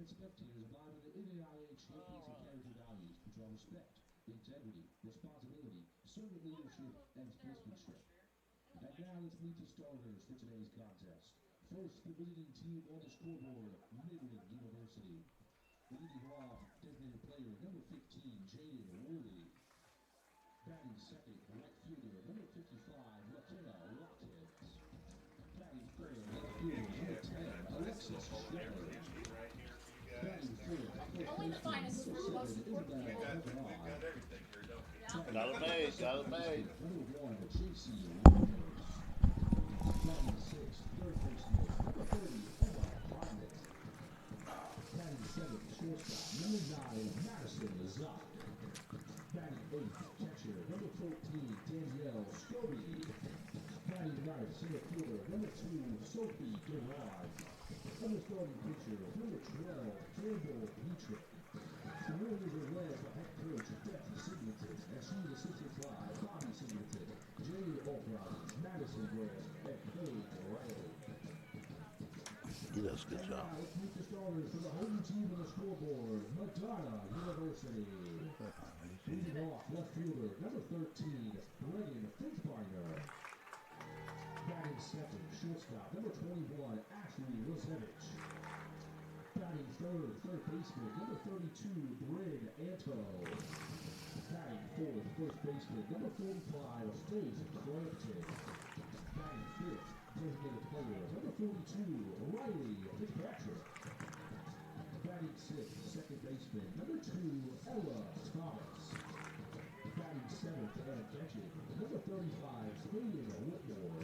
spectators abide by the NAIA championship character values, which are respect, integrity, responsibility, servant leadership, and sportsmanship. And now let's meet the starters for today's contest. First, the visiting team on the scoreboard, Midland University. Leading off, designated player number 15, Jaden Woolley. Batting second, right fielder number 55, McKenna Watkins. Batting third, left fielder number 10, Alexis Shepard. Batting fourth, Only the finest number 7, Isabel Kavanaugh. Got it made, got it made. Number 1, J.C. Rogers. Batting sixth, third baseman number 30, Emma Hodnett. Batting seventh, shortstop number 9, Madison Zock. Batting eighth, catcher number 14, Danielle Scobie. Batting ninth, center fielder number 2, Sophie Garage. And the starting pitcher number 12, Campbell Dietrich. The Warriors are led by head coach Becky Singleton, and she is assisted by Bobby Singleton, Jay Albright, Madison Grant, and Craig Riley. He does a good job. Now, let's meet the starters for the home team on the scoreboard, Madonna University. Leading off, left fielder, number 13, Brennan Fitzbinder. Batting second, shortstop, number 21, Ashley Rosevich. Batting third, third baseman, number 32, Bryn Anto. Batting fourth, first baseman, number 45, Faith Crampton. Batting fifth, designated player, number 42, Riley Fitzpatrick. Batting sixth, second baseman, number 2, Ella Thomas. Batting seventh and catching, number 35, Hayden Whitmore.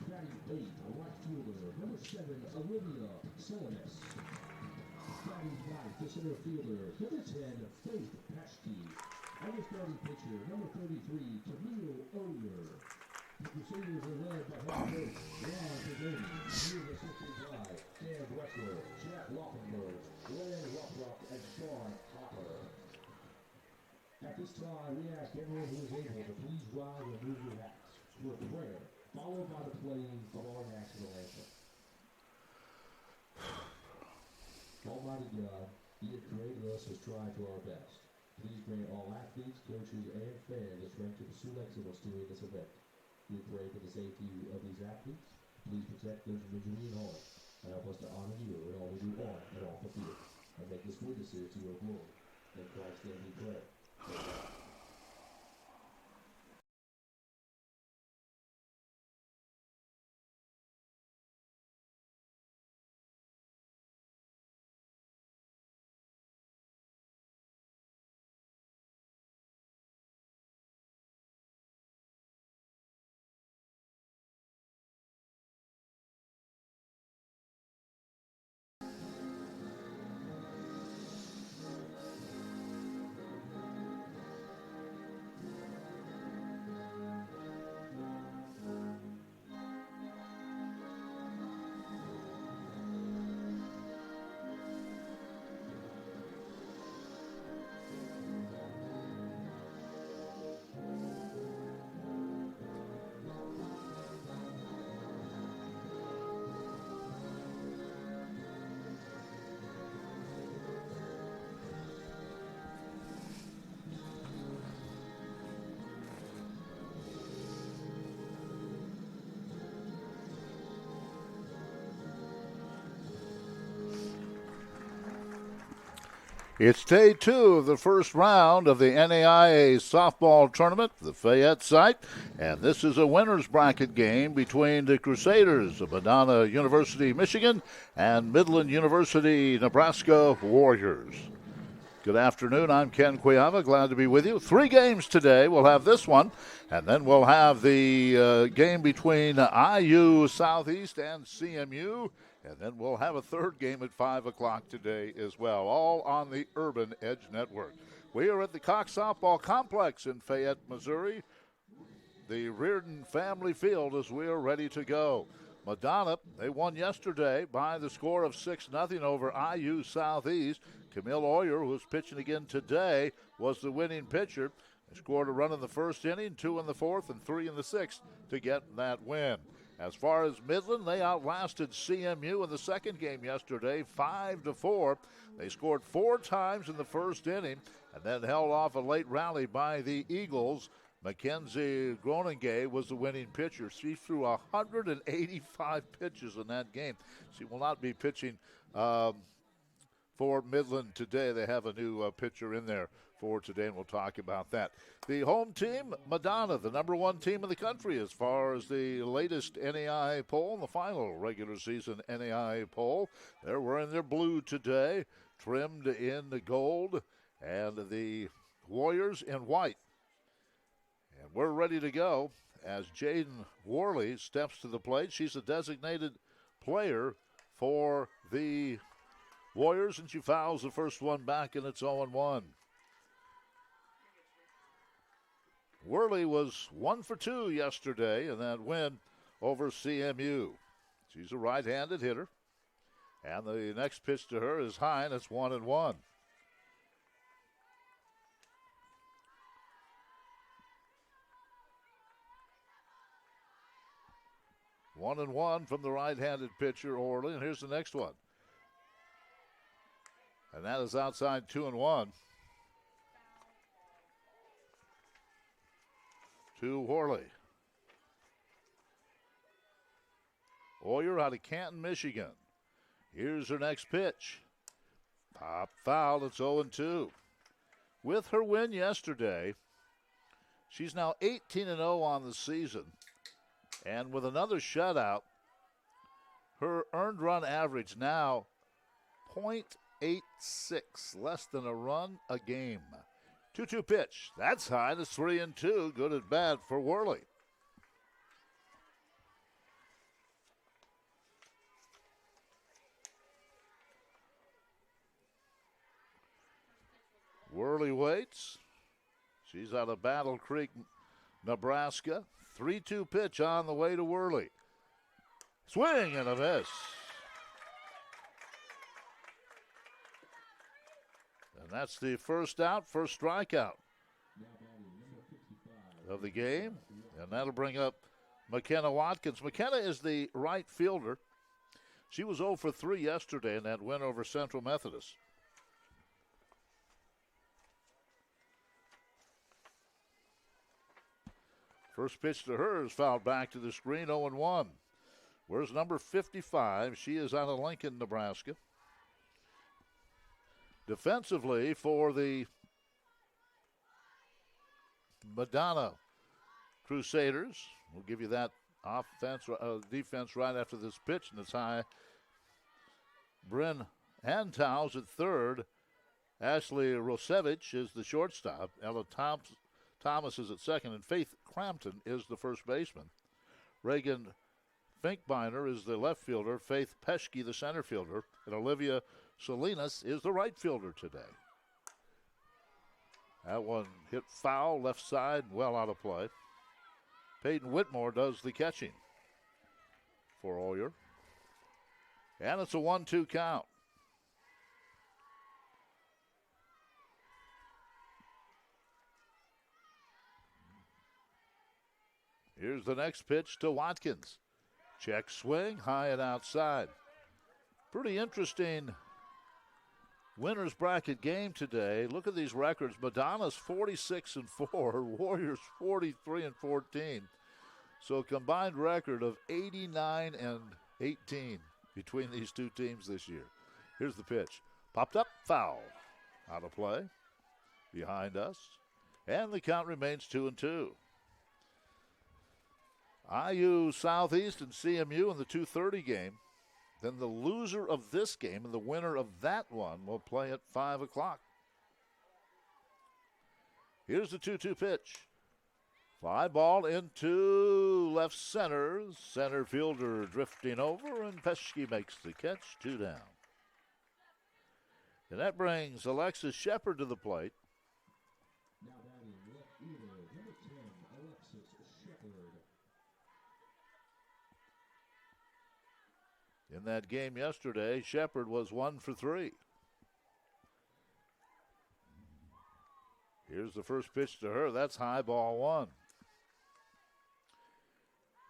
Batting eighth, right fielder, number 7, Olivia Selenis. Batting ninth, the center fielder, number 10, Faith Paschke. And the starting pitcher, number 33, Camille Oyer. The Crusaders are led by head coach Ron Pagani. He is assisted by Dan Drexler, Jack Lockenberg, Ryan Rockrock, and Sean Hopper. At this time, we ask everyone who is able to please rise and move your hats for a prayer, followed by the playing of our national anthem. Almighty God, you have created us to strive to our best. Please grant all athletes, coaches, and fans the strength to pursue excellence during this event. We pray for the safety of these athletes. Please protect those from injury and harm, and help us to honor you in all we do on and off the field, and make us witnesses to your glory. In Christ's name we pray. Amen. It's day 2 of the first round of the NAIA softball tournament, the Fayette site, and this is a winner's bracket game between the Crusaders of Madonna University, Michigan, and Midland University, Nebraska Warriors. Good afternoon, I'm Ken Quijava, glad to be with you. 3 games today, we'll have this one, and then we'll have the game between IU Southeast and CMU. And then we'll have a third game at 5 o'clock today as well, all on the Urban Edge Network. We are at the Cox Softball Complex in Fayette, Missouri, the Reardon Family Field, as we are ready to go. Madonna, they won yesterday by the score of 6-0 over IU Southeast. Camille Oyer, who's pitching again today, was the winning pitcher. They scored a run in the first inning, 2 in the fourth, and 3 in the sixth to get that win. As far as Midland, they outlasted CMU in the second game yesterday, 5-4. They scored 4 times in the first inning and then held off a late rally by the Eagles. Mackenzie Groningen was the winning pitcher. She threw 185 pitches in that game. She will not be pitching for Midland today. They have a new pitcher in there for today, and we'll talk about that. The home team, Madonna, the number 1 team in the country as far as the latest NAIA poll, the final regular season NAIA poll. They're wearing their blue today, trimmed in the gold, and the Warriors in white. And we're ready to go as Jaden Worley steps to the plate. She's a designated player for the Warriors, and she fouls the first one back, and it's 0-1. Worley was 1 for 2 yesterday in that win over CMU. She's a right-handed hitter, and the next pitch to her is high, and it's 1-1. One and one from the right-handed pitcher, Orley, and here's the next one. And that is outside 2-1. To Worley. Oyer out of Canton, Michigan. Here's her next pitch. Pop foul, it's 0-2. With her win yesterday, she's now 18-0 on the season. And with another shutout, her earned run average now .86, less than a run a game. 2-2 pitch. That's high. It's 3-2. Good at bat for Worley. Worley waits. She's out of Battle Creek, Nebraska. 3-2 pitch on the way to Worley. Swing and a miss. And that's the first out, first strikeout of the game. And that'll bring up McKenna Watkins. McKenna is the right fielder. She was 0 for 3 yesterday in that win over Central Methodist. First pitch to her is fouled back to the screen, 0-1. Where's number 55? She is out of Lincoln, Nebraska. Defensively for the Madonna Crusaders, we'll give you that defense right after this pitch, and it's high. Bryn Hantow's at third. Ashley Rosevich is the shortstop. Ella Thomas is at second, and Faith Crampton is the first baseman. Reagan Finkbeiner is the left fielder. Faith Peschke, the center fielder. And Olivia Salinas is the right fielder today. That one hit foul, left side, well out of play. Peyton Whitmore does the catching for Oyer. And it's a 1-2 count. Here's the next pitch to Watkins. Check swing, high and outside. Pretty interesting winners bracket game today. Look at these records. Madonna's 46-4, Warriors 43-14. So a combined record of 89-18 between these two teams this year. Here's the pitch. Popped up, foul. Out of play. Behind us. And the count remains 2-2. IU Southeast and CMU in the 2:30 game. Then the loser of this game and the winner of that one will play at 5 o'clock. Here's the 2-2 pitch. Fly ball into left center. Center fielder drifting over, and Peschke makes the catch. 2 down. And that brings Alexis Shepard to the plate. Now batting left fielder, number 10, Alexis Shepard. In that game yesterday, Shepard was 1 for 3. Here's the first pitch to her. That's high, ball 1.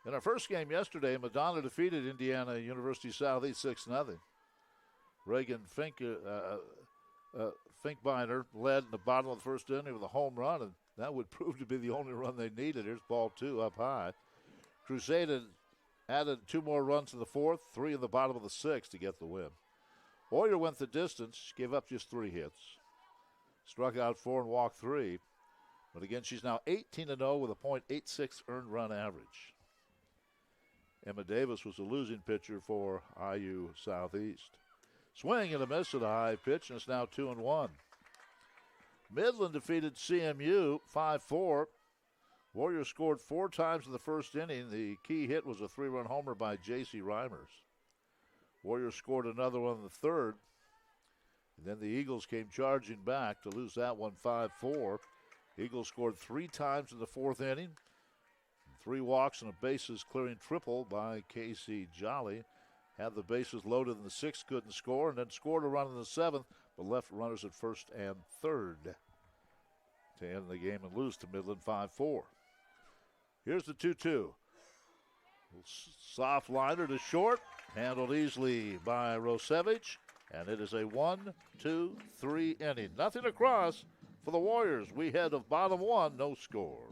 In our first game yesterday, Madonna defeated Indiana University Southeast 6-0. Reagan Finkbeiner led in the bottom of the first inning with a home run, and that would prove to be the only run they needed. Here's ball 2 up high. Crusade added 2 more runs in the fourth, 3 in the bottom of the sixth to get the win. Warrior went the distance, gave up just 3 hits. Struck out 4 and walked 3. But again, she's now 18-0 with a .86 earned run average. Emma Davis was a losing pitcher for IU Southeast. Swing and a miss at a high pitch, and it's now 2-1. Midland defeated CMU 5-4. Warriors scored 4 times in the first inning. The key hit was a 3-run homer by J.C. Reimers. Warriors scored another one in the third. And then the Eagles came charging back to lose that one 5-4. Eagles scored 3 times in the fourth inning. 3 walks and a bases clearing triple by Casey Jolly. Had the bases loaded in the sixth, couldn't score, and then scored a run in the seventh, but left runners at first and third to end the game and lose to Midland 5-4. Here's the 2-2. Soft liner to short, handled easily by Rosevich, and it is a 1-2-3 inning. Nothing across for the Warriors. We head of bottom 1, no score.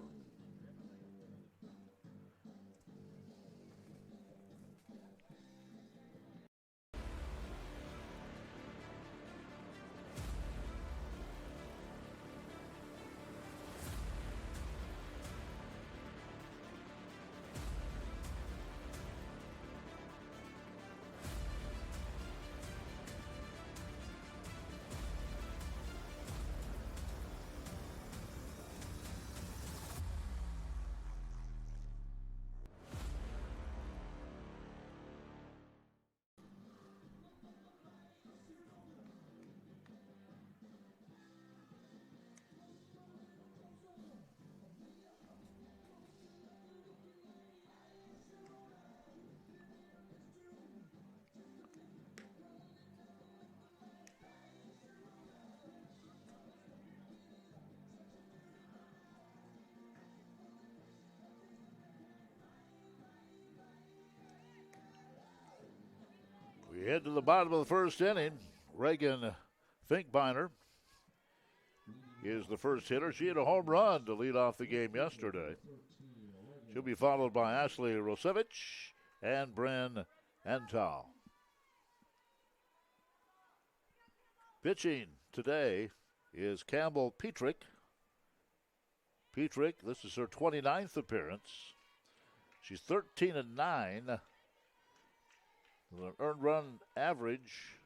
We head to the bottom of the first inning. Reagan Finkbeiner is the first hitter. She had a home run to lead off the game yesterday. She'll be followed by Ashley Rosevich and Bryn Antal. Pitching today is Campbell Petrick. Petrick, this is her 29th appearance. She's 13-9. With an earned run average,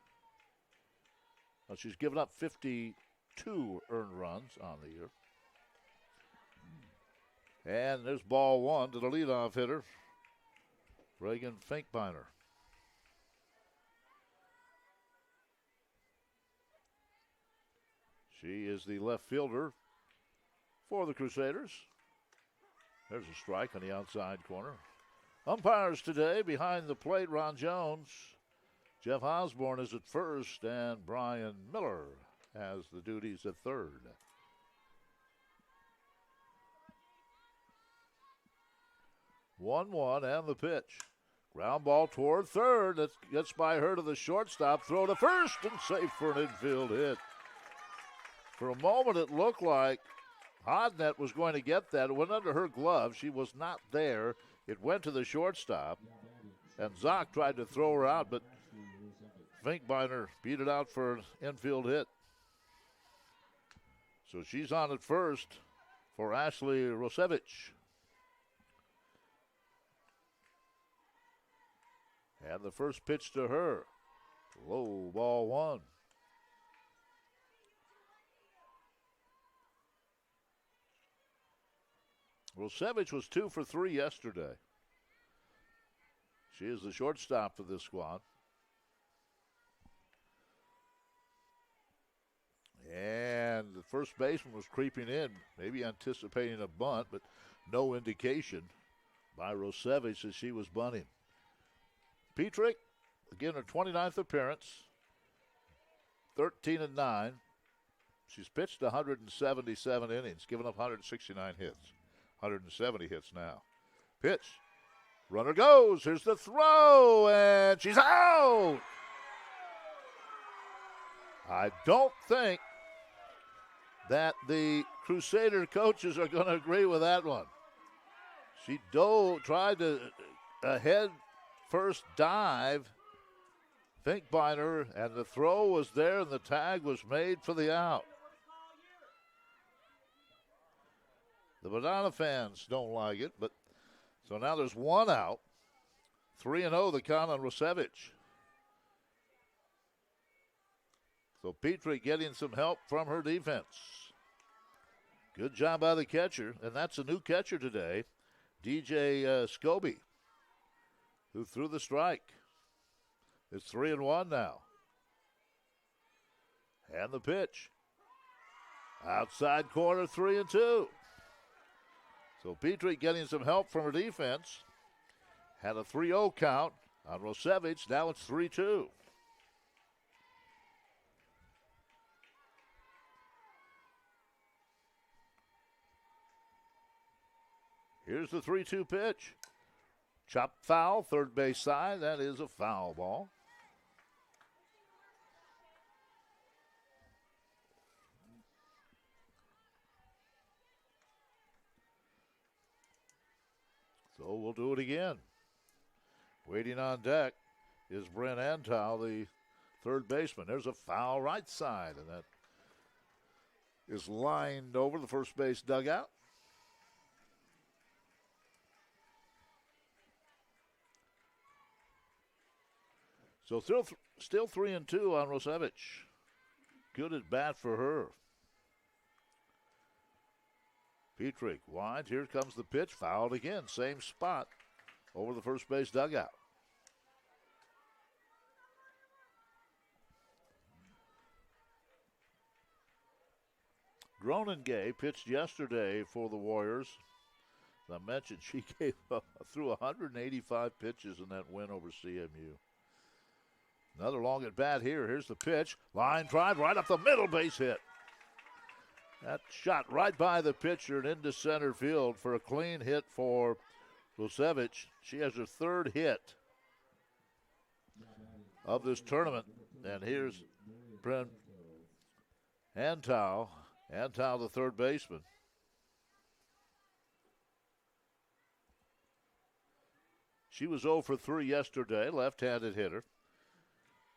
she's given up 52 earned runs on the year. And there's ball 1 to the leadoff hitter, Reagan Finkbeiner. She is the left fielder for the Crusaders. There's a strike on the outside corner. Umpires today behind the plate, Ron Jones. Jeff Osborne is at first, and Brian Miller has the duties at third. One and the pitch. Ground ball toward third. That gets by her to the shortstop. Throw to first and safe for an infield hit. For a moment it looked like Hodnett was going to get that. It went under her glove. She was not there. It went to the shortstop, and Zock tried to throw her out, but Finkbeiner beat it out for an infield hit. So she's on at first for Ashley Rosevich. And the first pitch to her, low, ball 1. Rosevich was 2 for 3 yesterday. She is the shortstop for this squad. And the first baseman was creeping in, maybe anticipating a bunt, but no indication by Rosevich that she was bunting. Petrick, again, her 29th appearance, 13-9. She's pitched 177 innings, given up 169 hits. 170 hits now. Pitch. Runner goes. Here's the throw, and she's out. I don't think that the Crusader coaches are going to agree with that one. She tried to head first dive, Finkbeiner, and the throw was there, and the tag was made for the out. The Madonna fans don't like it, but so now there's one out. 3-0 the count on Rosevich. So Petrie getting some help from her defense. Good job by the catcher, and that's a new catcher today, DJ Scobie, who threw the strike. It's 3-1 now. And the pitch. Outside corner, 3-2. So Petrie getting some help from her defense. Had a 3-0 count on Rosevich. Now it's 3-2. Here's the 3-2 pitch. Chop foul, third base side. That is a foul ball. So we'll do it again. Waiting on deck is Brent Antow, the third baseman. There's a foul right side, and that is lined over the first base dugout. So still 3-2 on Rosevich. Good at bat for her. Petrie wide. Here comes the pitch. Fouled again. Same spot over the first base dugout. Gronengay pitched yesterday for the Warriors. As I mentioned, she gave up through 185 pitches in that win over CMU. Another long at bat here. Here's the pitch. Line drive right up the middle, base hit. That shot right by the pitcher and into center field for a clean hit for Rosevich. She has her third hit of this tournament. And here's Brent Antow. Antow, the third baseman. She was 0 for 3 yesterday, left-handed hitter.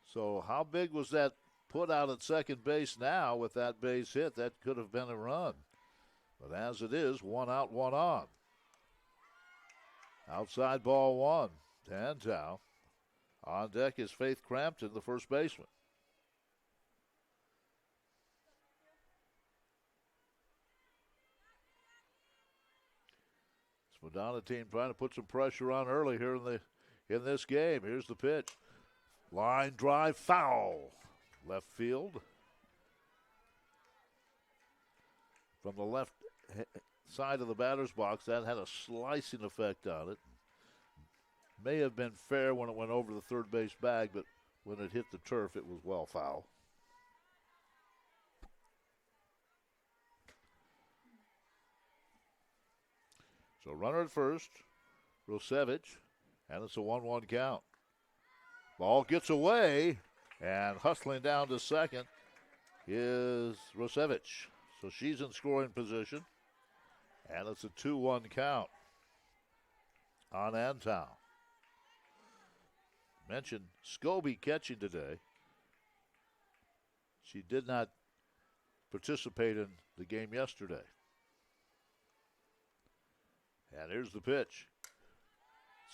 So how big was that put out at second base now with that base hit? That could have been a run. But as it is, one out, one on. Outside ball one to Antow. On deck is Faith Crampton, the first baseman. This Madonna team trying to put some pressure on early here in this game. Here's the pitch. Line drive, foul. Left field. From the left side of the batter's box, that had a slicing effect on it. May have been fair when it went over the third base bag, but when it hit the turf, it was well foul. So runner at first, Rosevich, and it's a 1-1 count. Ball gets away, and hustling down to second is Rosevich. So she's in scoring position, and it's a 2-1 count on Antow. Mentioned Scobie catching today. She did not participate in the game yesterday. And here's the pitch.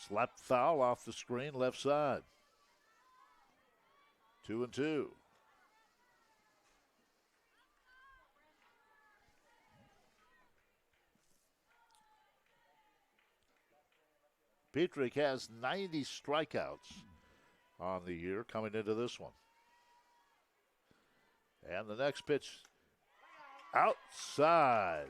Slap foul off the screen, left side. 2-2. Petrie has 90 strikeouts on the year coming into this one. And the next pitch outside.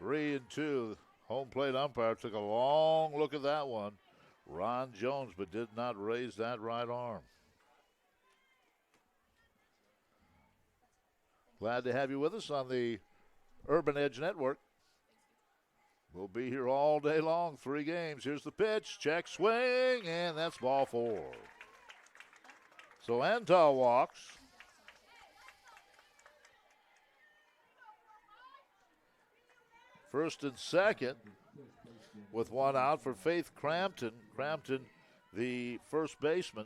3-2. Home plate umpire took a long look at that one. Ron Jones, but did not raise that right arm. Glad to have you with us on the Urban Edge Network. We'll be here all day long, 3 games. Here's the pitch, check swing, and that's ball 4. So Antal walks. First and second with 1 out for Faith Crampton. Crampton, the first baseman.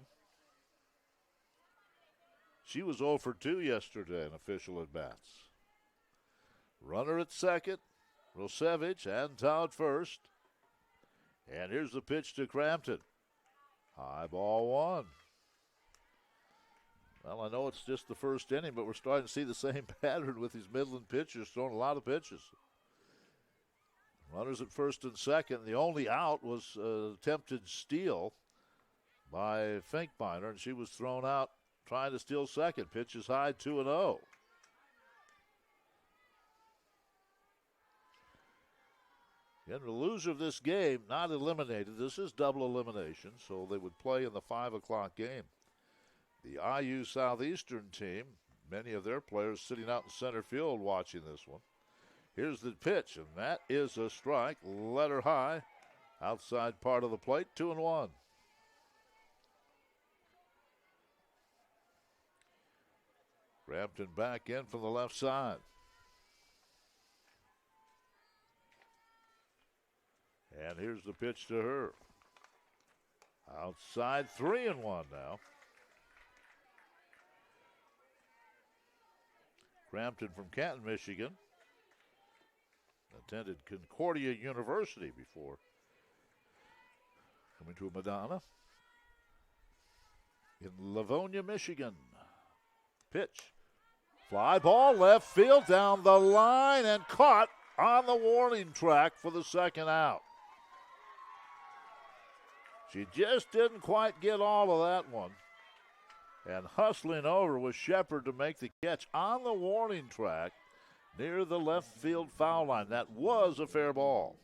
She was 0 for 2 yesterday in official at-bats. Runner at second. Rosevich, Antal at first. And here's the pitch to Crampton. High ball 1. Well, I know it's just the first inning, but we're starting to see the same pattern with these Midland pitchers throwing a lot of pitches. Runners at first and second. The only out was attempted steal by Finkbeiner, and she was thrown out trying to steal second. Pitch is high, 2-0. Again, the loser of this game, not eliminated. This is double elimination, so they would play in the 5 o'clock game. The IU Southeastern team, many of their players sitting out in center field watching this one. Here's the pitch, and that is a strike. Letter high, outside part of the plate, 2-1. Crampton back in from the left side. And here's the pitch to her. Outside, 3-1 now. Crampton from Canton, Michigan. Attended Concordia University before coming to Madonna. In Livonia, Michigan. Pitch. Fly ball, left field, down the line, and caught on the warning track for the second out. She just didn't quite get all of that one. And hustling over was Shepard to make the catch on the warning track near the left field foul line. That was a fair ball.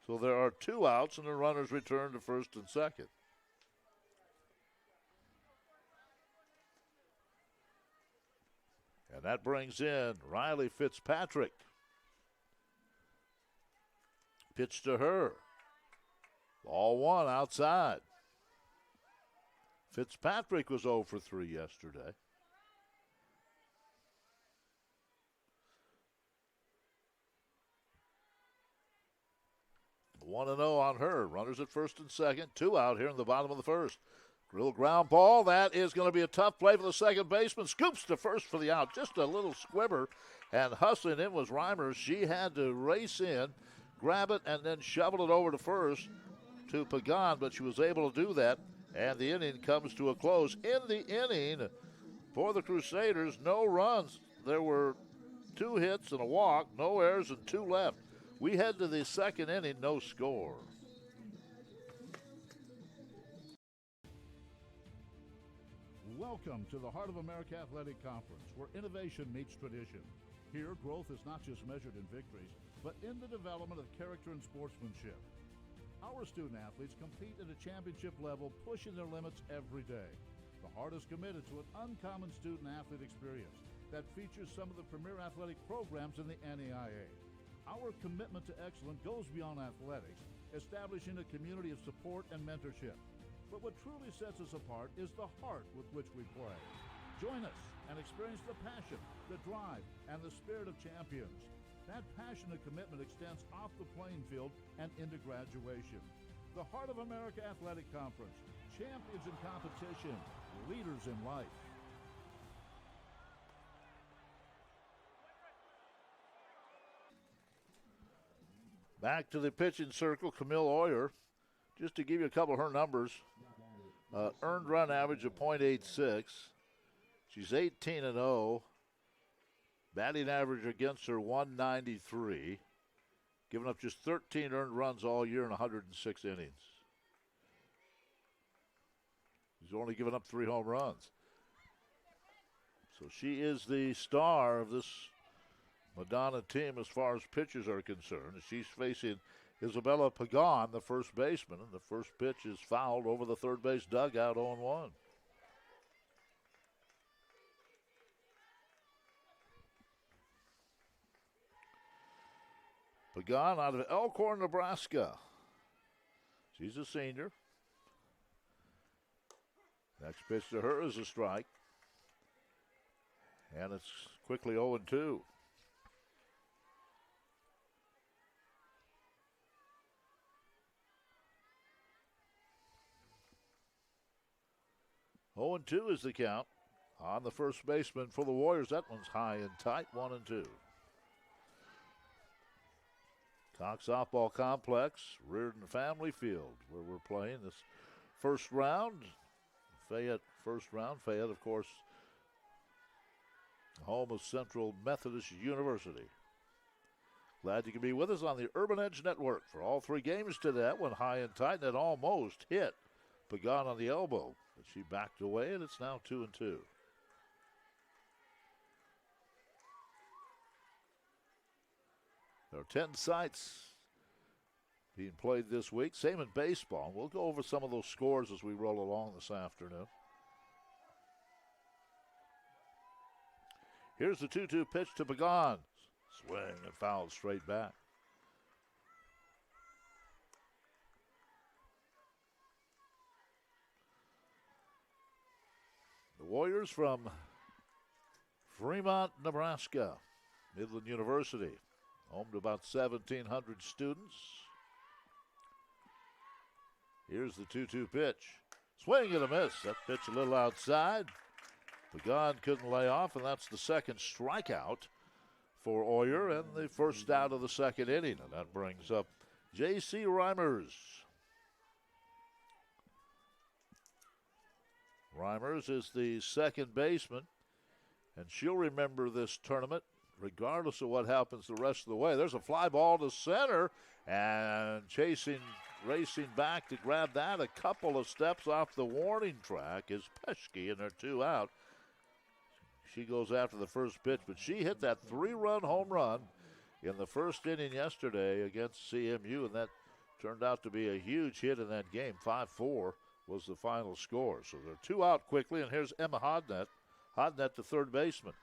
So there are 2 outs and the runners return to first and second. And that brings in Riley Fitzpatrick. Pitch to her. Ball 1 outside. Fitzpatrick was 0 for 3 yesterday. 1-0 on her. Runners at first and second. 2 out here in the bottom of the first. Little ground ball. That is going to be a tough play for the second baseman. Scoops to first for the out. Just a little squibber. And hustling in was Reimers. She had to race in, grab it, and then shovel it over to first to Pagan, but she was able to do that. And the inning comes to a close. In the inning for the Crusaders, no runs. There were 2 hits and a walk, no errors, and 2 left. We head to the second inning, no score. Welcome to the Heart of America Athletic Conference, where innovation meets tradition. Here, growth is not just measured in victories, but in the development of character and sportsmanship. Our student athletes compete at a championship level, pushing their limits every day. The Heart is committed to an uncommon student athlete experience that features some of the premier athletic programs in the NAIA. Our commitment to excellence goes beyond athletics, establishing a community of support and mentorship. But what truly sets us apart is the heart with which we play. Join us and experience the passion, the drive, and the spirit of champions. That passion and commitment extends off the playing field and into graduation. The Heart of America Athletic Conference, champions in competition, leaders in life. Back to the pitching circle, Camille Oyer. Just to give you a couple of her numbers, earned run average of .86. She's 18-0. Batting average against her 193. Giving up just 13 earned runs all year in 106 innings. She's only given up 3 home runs. So she is the star of this Madonna team as far as pitchers are concerned. She's facing Isabella Pagan, the first baseman, and the first pitch is fouled over the third base dugout, 0-1. Pagan out of Elkhorn, Nebraska. She's a senior. Next pitch to her is a strike. And it's quickly 0-2. Oh and 2 is the count on the first baseman for the Warriors. That one's high and tight, 1-2. Cox Softball Complex, Reardon Family Field, where we're playing this first round. Fayette, first round. Fayette, of course, home of Central Methodist University. Glad you can be with us on the Urban Edge Network for all three games today. That one high and tight, and it almost hit Pagan on the elbow. But she backed away, and it's now 2-2. There are 10 sites being played this week. Same in baseball. We'll go over some of those scores as we roll along this afternoon. Here's the 2-2 pitch to Pagan. Swing and foul straight back. The Warriors from Fremont, Nebraska. Midland University. Home to about 1,700 students. Here's the 2-2 pitch. Swing and a miss. That pitch a little outside. Pagan couldn't lay off, and that's the second strikeout for Oyer and the first out of the second inning. And that brings up J.C. Reimers. Reimers is the second baseman, and she'll remember this tournament regardless of what happens the rest of the way. There's a fly ball to center, and racing back to grab that a couple of steps off the warning track is Peschke, and they're 2 out. She goes after the first pitch, but she hit that 3-run home run in the first inning yesterday against CMU, and that turned out to be a huge hit in that game. 5-4 was the final score. So they're 2 out quickly, and here's Emma Hodnett. Hodnett, the third baseman.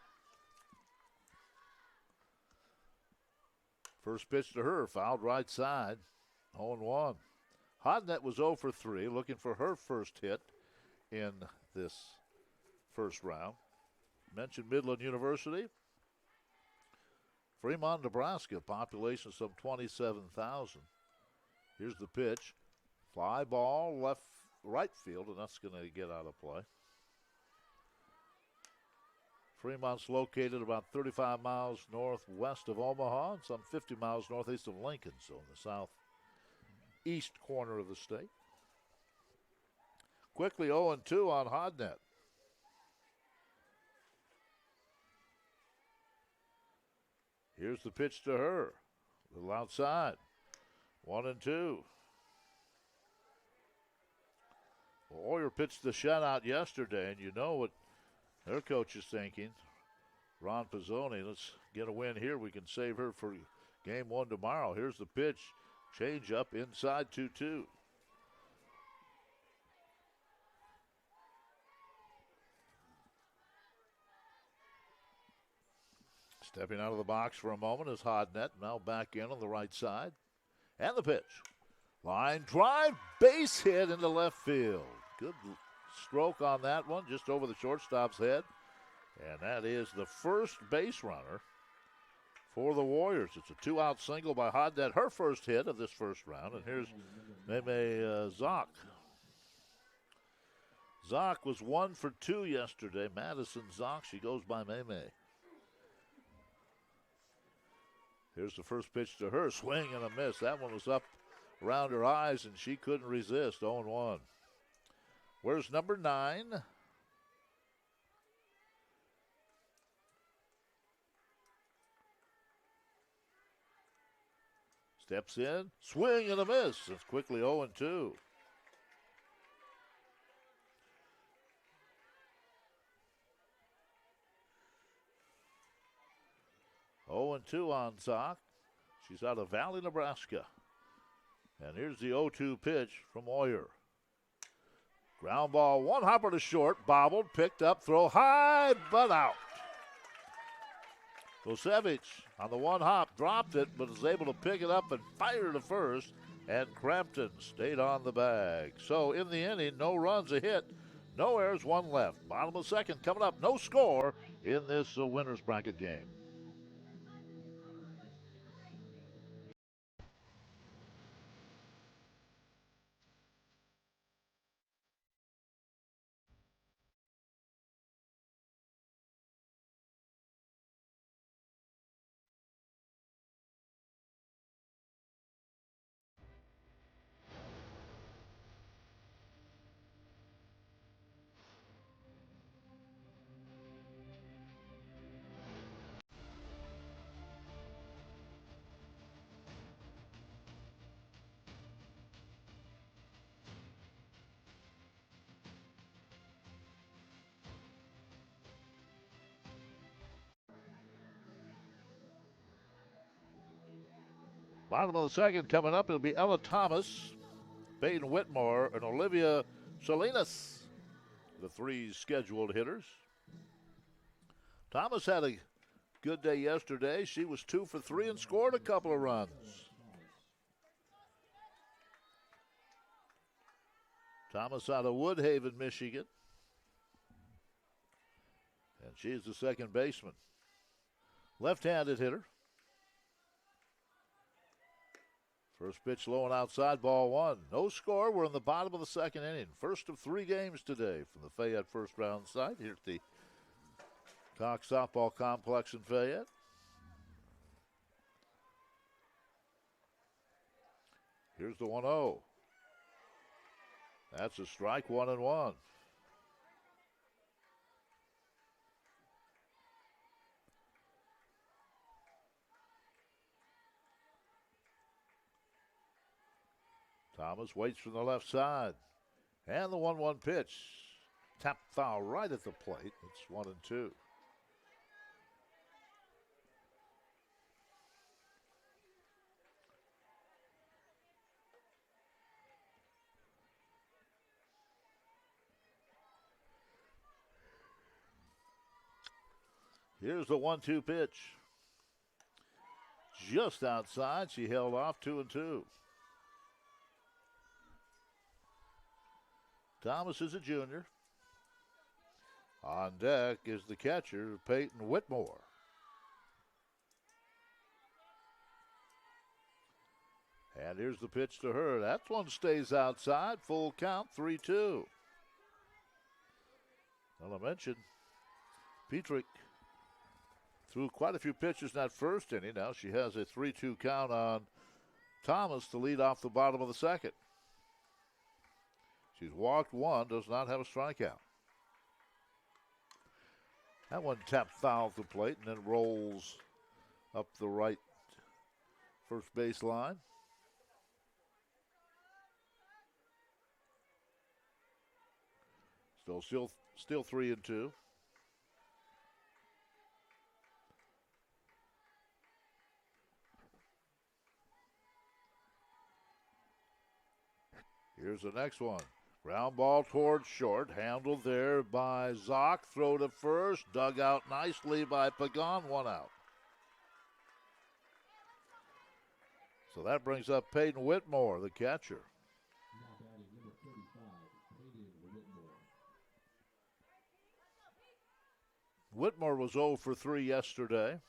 First pitch to her, fouled right side, 0-1. Hodnett was 0 for 3, looking for her first hit in this first round. Mentioned Midland University. Fremont, Nebraska, population of some 27,000. Here's the pitch. Fly ball, right field, and that's going to get out of play. Fremont's located about 35 miles northwest of Omaha and some 50 miles northeast of Lincoln, so in the southeast corner of the state. Quickly 0-2 on Hodnett. Here's the pitch to her. A little outside. 1-2. Well, Oyer pitched the shutout yesterday, and you know what their coach is thinking. Ron Pizzoni, let's get a win here. We can save her for game 1 tomorrow. Here's the pitch. Change up inside 2-2. Stepping out of the box for a moment is Hodnett. Now back in on the right side. And the pitch. Line drive, base hit into left field. Good stroke on that one, just over the shortstop's head. And that is the first base runner for the Warriors. It's a 2-out single by Hodnett, her first hit of this first round. And here's Meme Zock. Zock was 1 for 2 yesterday. Madison Zock, she goes by Meme. Here's the first pitch to her. Swing and a miss. That one was up around her eyes, and she couldn't resist. 0-1. Where's number 9? Steps in. Swing and a miss. It's quickly 0-2. And 2 on Zock. She's out of Valley, Nebraska. And here's the 0-2 pitch from Oyer. Ground ball, one hopper to short, bobbled, picked up, throw high, but out. Kosevich on the one hop dropped it, but was able to pick it up and fire to first, and Crampton stayed on the bag. So in the inning, no runs, a hit, no errors, one left. Bottom of the second coming up, no score in this winner's bracket game. Bottom of the second coming up, it'll be Ella Thomas, Peyton Whitmore, and Olivia Salinas, the three scheduled hitters. Thomas had a good day yesterday. She was 2 for 3 and scored a couple of runs. Thomas out of Woodhaven, Michigan. And she's the second baseman. Left-handed hitter. First pitch low and outside, ball one. No score. We're in the bottom of the second inning. First of 3 games today from the Fayette first round site here at the Cox Softball Complex in Fayette. Here's the 1-0. That's a strike, 1-1. Thomas waits from the left side. And the 1-1 pitch. Tap foul right at the plate. It's 1-2. Here's the 1-2 pitch. Just outside. She held off 2-2. Thomas is a junior. On deck is the catcher, Peyton Whitmore. And here's the pitch to her. That one stays outside. Full count, 3-2. Well, I mentioned Petrick threw quite a few pitches in that first inning. Now she has a 3-2 count on Thomas to lead off the bottom of the second. She's walked one, does not have a strikeout. That one tapped foul at the plate and then rolls up the right first base line. Still 3-2. Here's the next one. Ground ball towards short, handled there by Zock. Throw to first, dug out nicely by Pagan, 1 out. So that brings up Peyton Whitmore, the catcher. Now batting number 35, Peyton Whitmore. Whitmore was 0 for 3 yesterday,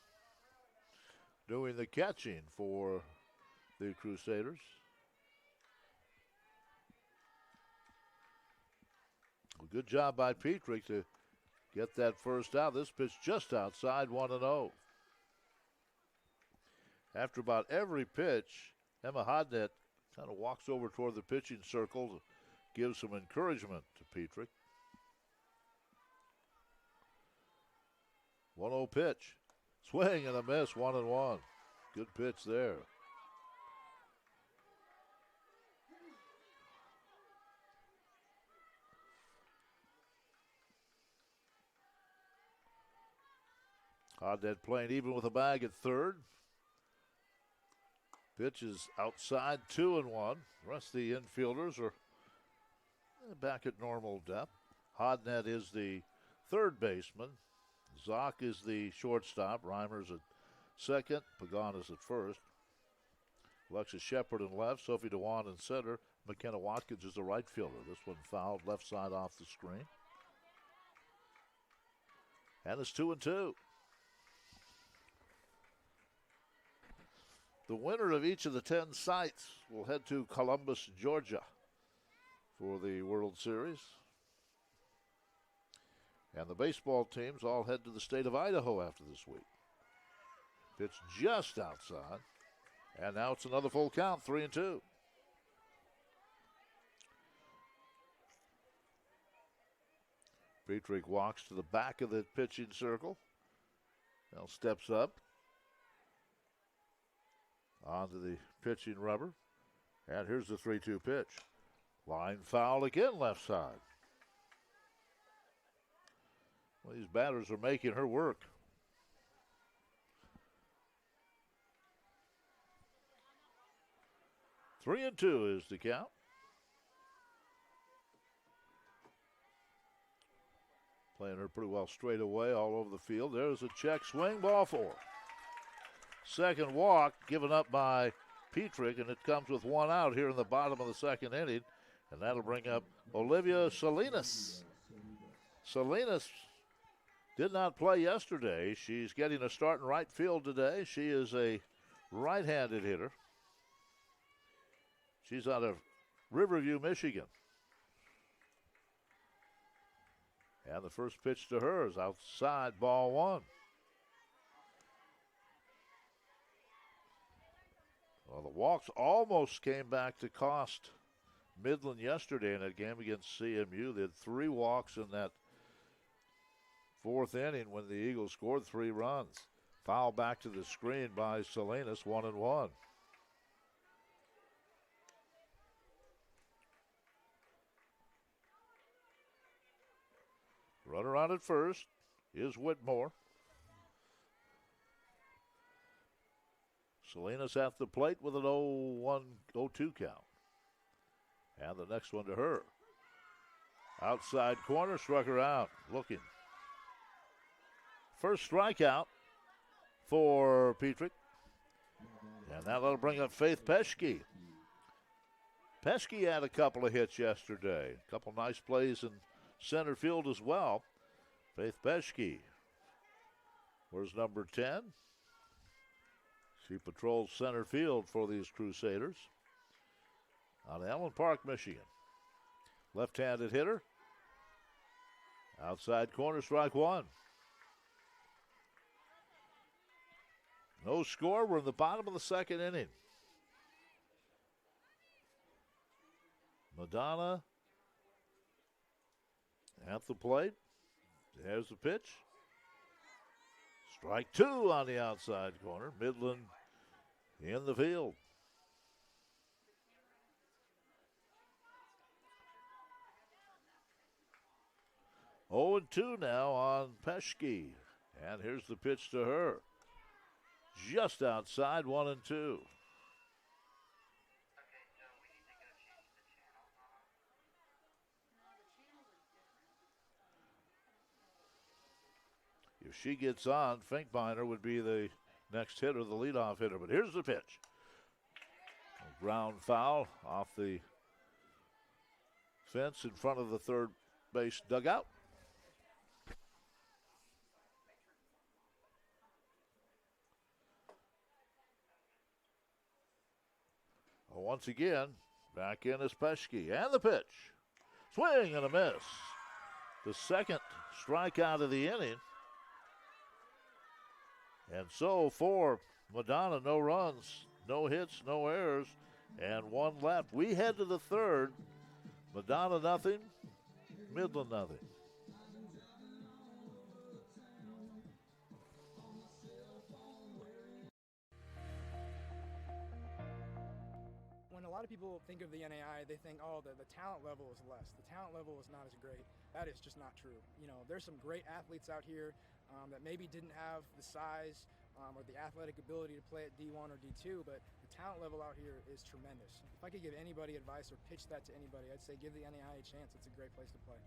doing the catching for the Crusaders. Good job by Petrick to get that first out. This pitch just outside, 1-0. After about every pitch, Emma Hodnett kind of walks over toward the pitching circle to give some encouragement to Petrick. 1-0 pitch. Swing and a miss, 1-1. Good pitch there. Hodnett playing even with a bag at third. Pitch is outside, 2-1. The rest of the infielders are back at normal depth. Hodnett is the third baseman. Zock is the shortstop. Reimer's at second. Pagan is at first. Alexis Shepard in left. Sophie Dewan in center. McKenna Watkins is the right fielder. This one fouled left side off the screen. And it's 2-2. The winner of each of the 10 sites will head to Columbus, Georgia for the World Series. And the baseball teams all head to the state of Idaho after this week. Pitch just outside. And now it's another full count, 3-2. Petrick walks to the back of the pitching circle. Now steps up onto the pitching rubber. And here's the 3-2 pitch. Line foul again, left side. Well, these batters are making her work. 3-2 is the count. Playing her pretty well straight away all over the field. There's a check swing, ball four. Second walk given up by Petrick, and it comes with one out here in the bottom of the second inning, and that'll bring up Olivia Salinas. Salinas did not play yesterday. She's getting a start in right field today. She is a right-handed hitter. She's out of Riverview, Michigan. And the first pitch to her is outside, ball one. Well, the walks almost came back to cost Midland yesterday in that game against CMU. They had 3 walks in that fourth inning when the Eagles scored 3 runs. Foul back to the screen by Salinas, 1-1. Runner on at first is Whitmore. Salinas at the plate with an 0-1, 0-2 count. And the next one to her. Outside corner, struck her out. Looking. First strikeout for Petrick. And that'll bring up Faith Peschke. Peschke had a couple of hits yesterday. A couple nice plays in center field as well. Faith Peschke. Where's number 10? She patrols center field for these Crusaders out of Allen Park, Michigan. Left-handed hitter. Outside corner, strike one. No score. We're in the bottom of the second inning. Madonna at the plate. There's the pitch. Strike two on the outside corner. Midland in the field. Oh, 2 now on Peschke. And here's the pitch to her. Just outside, 1-2. If she gets on, Finkbeiner would be the next hitter, the leadoff hitter. But here's the pitch. A ground foul off the fence in front of the third base dugout. Once again, back in is Peschke. And the pitch. Swing and a miss. The second strikeout of the inning. And so for Madonna, no runs, no hits, no errors, and 1 left. We head to the third. Madonna nothing, Midland nothing. When a lot of people think of the NAIA, they think, oh, the talent level is less. The talent level is not as great. That is just not true. You know, there's some great athletes out here that maybe didn't have the size or the athletic ability to play at D1 or D2, but the talent level out here is tremendous. If I could give anybody advice or pitch that to anybody, I'd say give the NAIA a chance. It's a great place to play.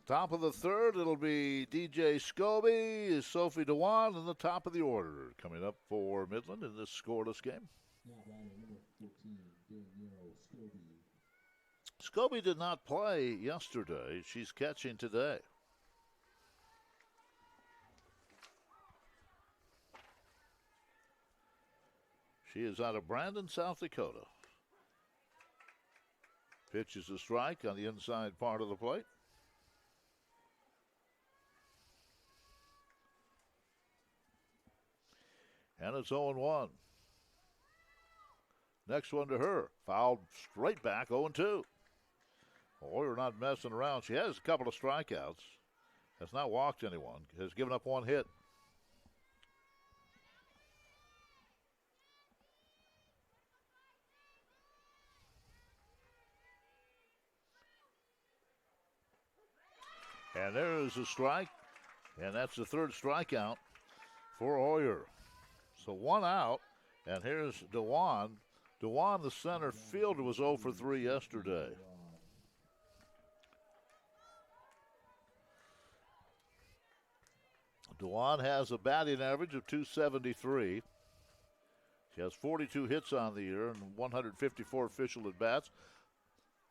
Top of the third, it'll be DJ Scobie, Sophie Dewan in the top of the order. Coming up for Midland in this scoreless game. Now batting number 14, Danielle Scobie. Scobie did not play yesterday. She's catching today. She is out of Brandon, South Dakota. Pitch is a strike on the inside part of the plate. And it's 0-1. Next one to her. Fouled straight back, 0-2. Oyer not messing around. She has a couple of strikeouts. Has not walked anyone. Has given up one hit. And there is a strike. And that's the third strikeout for Oyer. So one out. And here's Dewan. Dewan, the center fielder, was 0 for 3 yesterday. Dewan has a batting average of .273. She has 42 hits on the year and 154 official at-bats.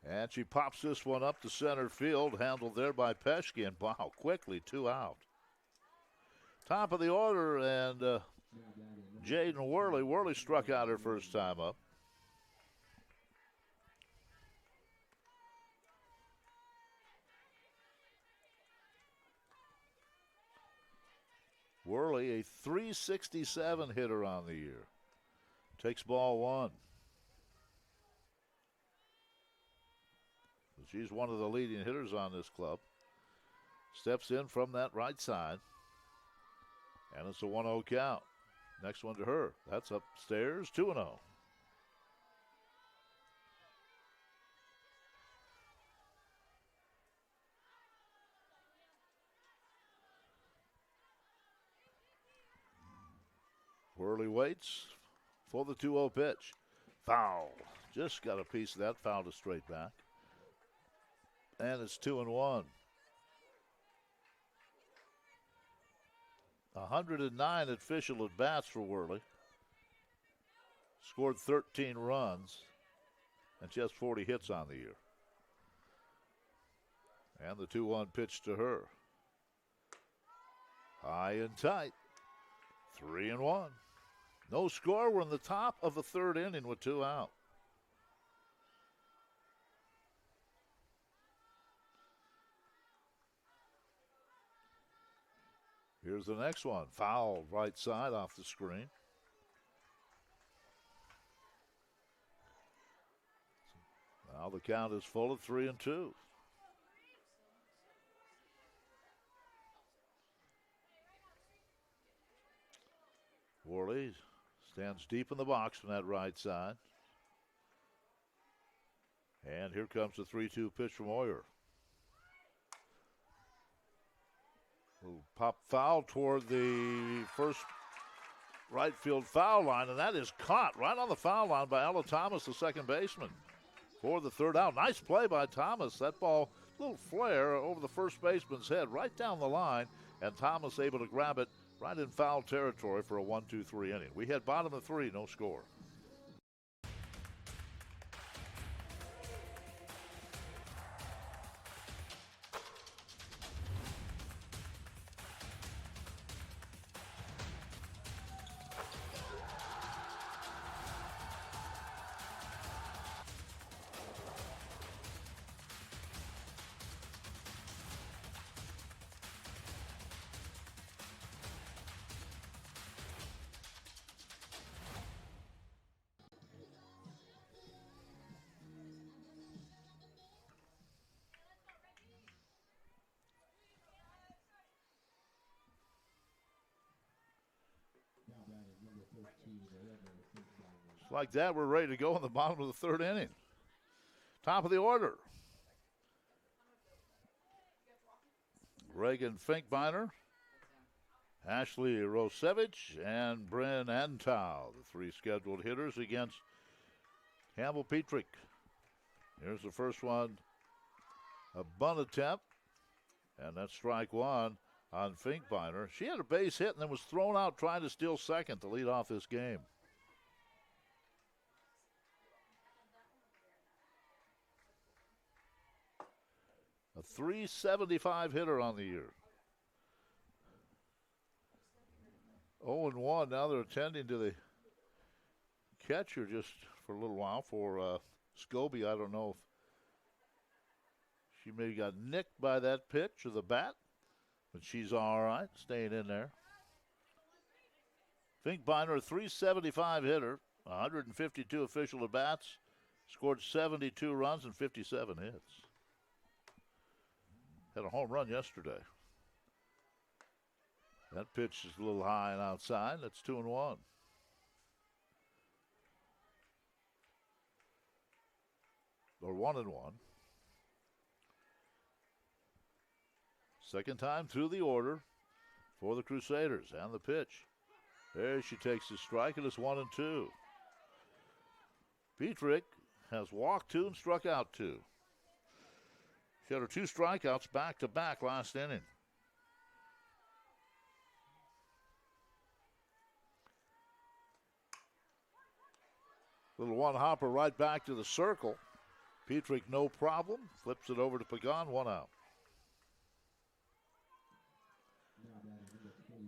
And she pops this one up to center field, handled there by Peschke, and wow, quickly 2 out. Top of the order, and Jaden Worley. Worley struck out her first time up. Worley, a .367 hitter on the year. Takes ball 1. She's one of the leading hitters on this club. Steps in from that right side. And it's a 1-0 count. Next one to her. That's upstairs, 2-0. Worley waits for the 2-0 pitch. Foul. Just got a piece of that. Fouled it straight back. And it's 2-1. 109 official at bats for Worley. Scored 13 runs. And she has 40 hits on the year. And the 2-1 pitch to her. High and tight. 3-1. No score. We're in the top of the third inning with 2 out. Here's the next one. Foul right side off the screen. Now the count is full at 3-2. Worley stands deep in the box from that right side. And here comes the 3-2 pitch from Oyer. Pop foul toward the first right field foul line, and that is caught right on the foul line by Ella Thomas, the second baseman, for the third out. Nice play by Thomas. That ball, a little flare over the first baseman's head, right down the line, and Thomas able to grab it right in foul territory for a 1-2-3 inning. We had bottom of 3, no score. Like that, we're ready to go in the bottom of the third inning. Top of the order. Reagan Finkbeiner, Ashley Rosevich, and Bryn Antow, the 3 scheduled hitters against Campbell Petrick. Here's the first one. A bunt attempt. And that's strike one on Finkbeiner. She had a base hit and then was thrown out trying to steal second to lead off this game. A .375 hitter on the year. 0-1. Now they're attending to the catcher just for a little while for Scobie. I don't know if she maybe got nicked by that pitch or the bat, but she's all right, staying in there. Finkbeiner, a .375 hitter, 152 official at bats, scored 72 runs and 57 hits. Had a home run yesterday. That pitch is a little high and outside. That's 2-1. Or 1-1. Second time through the order for the Crusaders. And the pitch. There she takes the strike, and it's 1-2. Petrick has walked 2 and struck out 2. She had her 2 strikeouts back-to-back last inning. Little one hopper right back to the circle. Petrick, no problem. Flips it over to Pagan, 1 out.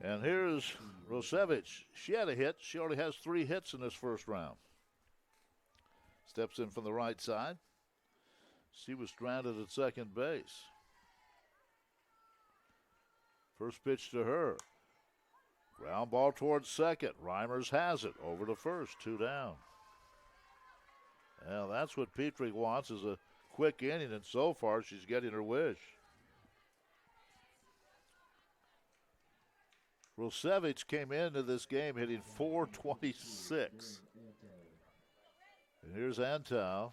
And here's Rosevich. She had a hit. She already has 3 hits in this first round. Steps in from the right side. She was stranded at second base. First pitch to her. Ground ball towards second. Reimers has it. Over to first. 2 down. Well, that's what Petrick wants, is a quick inning, and so far she's getting her wish. Rosevich came into this game hitting .426. And here's Antal.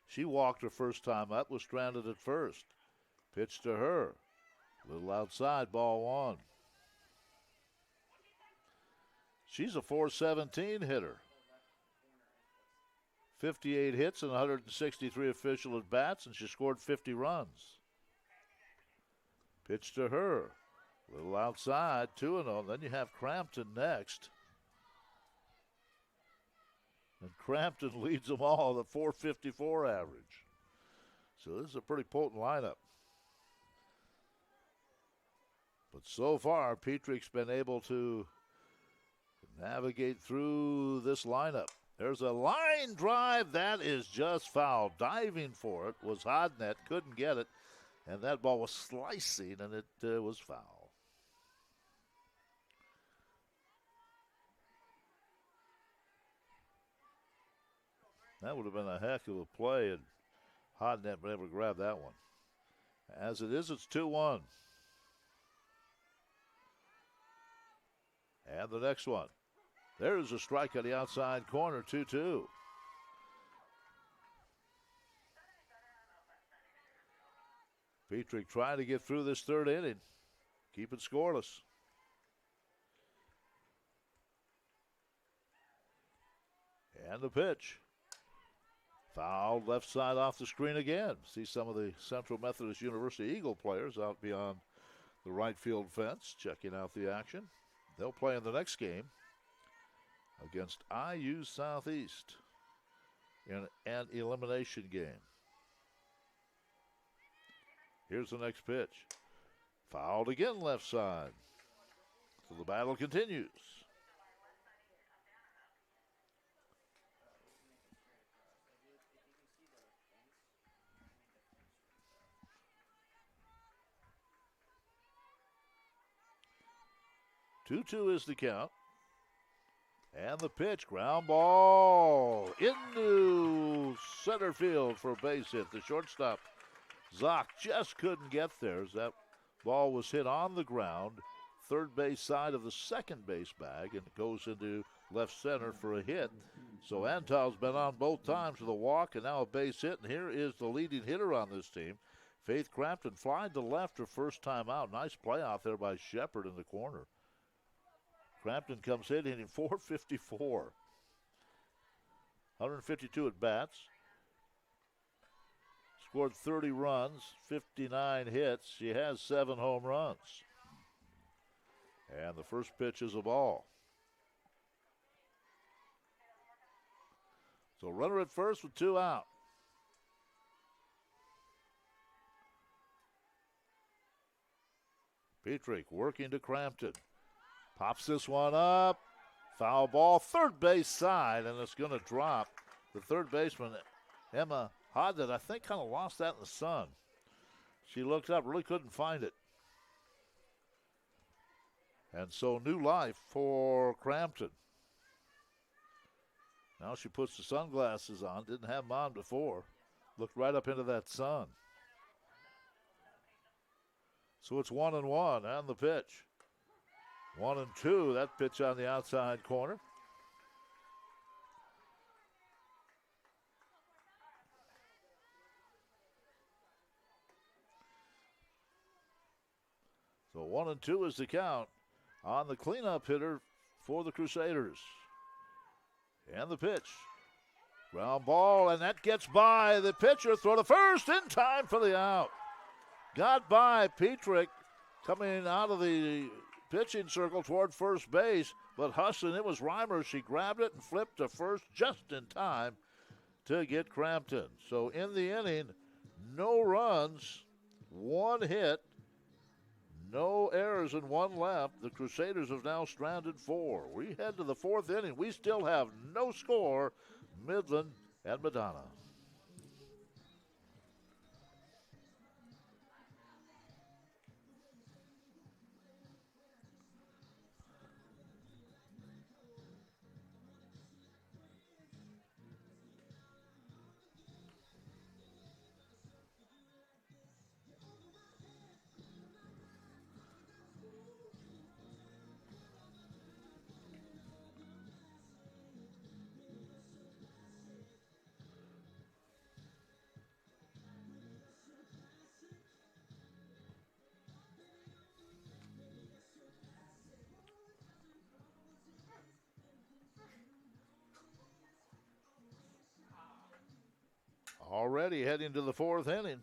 She walked her first time up, was stranded at first. Pitch to her. Little outside, ball 1. She's a .417 hitter. 58 hits and 163 official at bats, and she scored 50 runs. Pitch to her. Little outside, 2-0. Then you have Crampton next. And Crampton leads them all at .454 average. So this is a pretty potent lineup. But so far, Petrick's been able to navigate through this lineup. There's a line drive that is just foul. Diving for it was Hodnett, couldn't get it, and that ball was slicing, and it was foul. That would have been a heck of a play, and Hodnett been able to grab that one. As it is, it's 2-1. And the next one. There's a strike on the outside corner, 2-2. Petrick trying to get through this third inning. Keep it scoreless. And the pitch. Fouled left side off the screen again. See some of the Central Methodist University Eagle players out beyond the right field fence checking out the action. They'll play in the next game against IU Southeast in an elimination game. Here's the next pitch. Fouled again left side. So the battle continues. Two-two is the count. And the pitch, ground ball into center field for a base hit. The shortstop, Zock, just couldn't get there as that ball was hit on the ground, third base side of the second base bag, and it goes into left center for a hit. So Antal's been on both times with a walk and now a base hit, and here is the leading hitter on this team, Faith Crampton, flying to left her first time out. Nice play out there by Shepard in the corner. Crampton comes in hitting .454. 152 at bats. scored 30 runs, 59 hits. She has 7 home runs. And the first pitch is a ball. So runner at first with 2 out. Petrick working to Crampton. Pops this one up. Foul ball, third base side, and it's going to drop. The third baseman, Emma Hodden, I think kind of lost that in the sun. She looked up, really couldn't find it. And so new life for Crampton. Now she puts the sunglasses on. Didn't have them on before. Looked right up into that sun. So it's 1-1 and the pitch. 1-2, that pitch on the outside corner. So 1-2 is the count on the cleanup hitter for the Crusaders. And the pitch. Ground ball, and that gets by the pitcher. Throw to first in time for the out. Got by Petrick coming out of the pitching circle toward first base, but Husson, it was Reimer. She grabbed it and flipped to first just in time to get Crampton. So in the inning, no runs, 1 hit, no errors and 1 left. The Crusaders have now stranded 4. We head to the 4th inning. We still have no score, Midland and Madonna. Already heading to the 4th inning.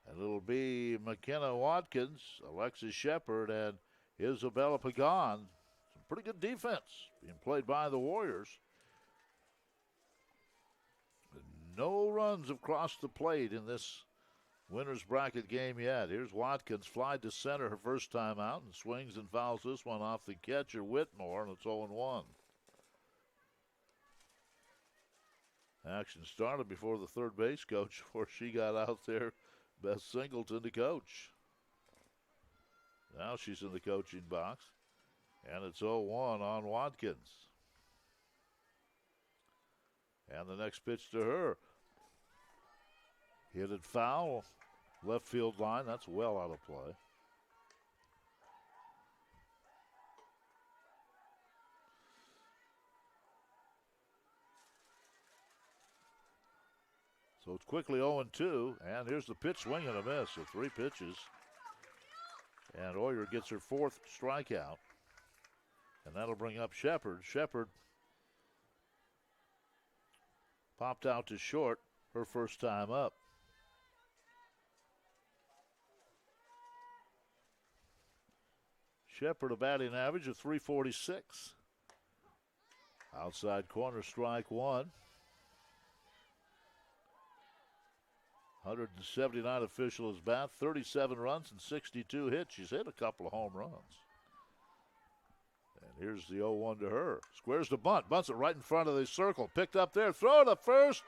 And it'll be McKenna Watkins, Alexis Shepard, and Isabella Pagan. Some pretty good defense being played by the Warriors. No runs have crossed the plate in this winner's bracket game yet. Here's Watkins, fly to center her first time out, and swings and fouls this one off the catcher Whitmore, and it's 0-1. Action started before the third base coach, before she got out there. Beth Singleton to coach. Now she's in the coaching box, and it's 0-1 on Watkins. And the next pitch to her. Hit it foul, left field line. That's well out of play. So it's quickly 0-2, and here's the pitch, swing and a miss. So 3 pitches. And Oyer gets her 4th strikeout. And that'll bring up Shepard. Shepard popped out to short her first time up. Shepard a batting average of .346. Outside corner, strike 1. 179 official is bat, 37 runs and 62 hits. She's hit a couple of home runs. And here's the 0-1 to her. Squares the bunt. Bunts it right in front of the circle. Picked up there. Throw to first.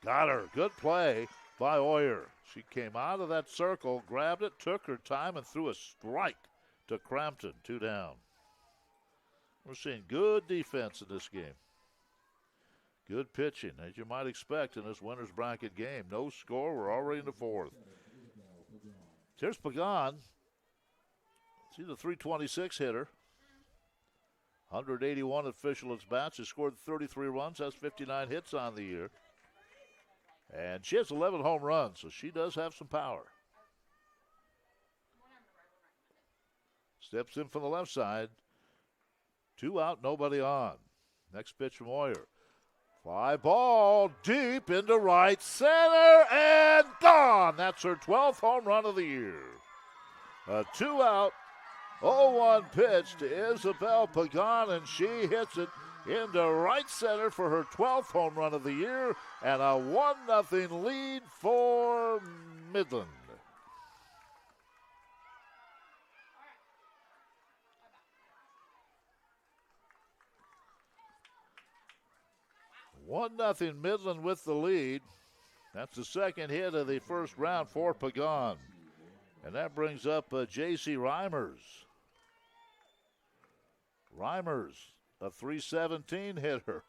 Got her. Good play by Oyer. She came out of that circle, grabbed it, took her time, and threw a strike to Crampton. 2 down. We're seeing good defense in this game. Good pitching, as you might expect in this winner's bracket game. No score. We're already in the 4th. Here's Pagan. She's a .326 hitter. 181 official at bats. She scored 33 runs, has 59 hits on the year. And she has 11 home runs, so she does have some power. Steps in from the left side. 2 out, nobody on. Next pitch from Oyer. Fly ball deep into right center and gone. That's her 12th home run of the year. A 2-out, 0-1 pitch to Isabel Pagan, and she hits it into right center for her 12th home run of the year, and a 1-0 lead for Midland. One nothing Midland with the lead. That's the second hit of the first round for Pagan. And that brings up J.C. Reimers. Reimers, a .317 hitter.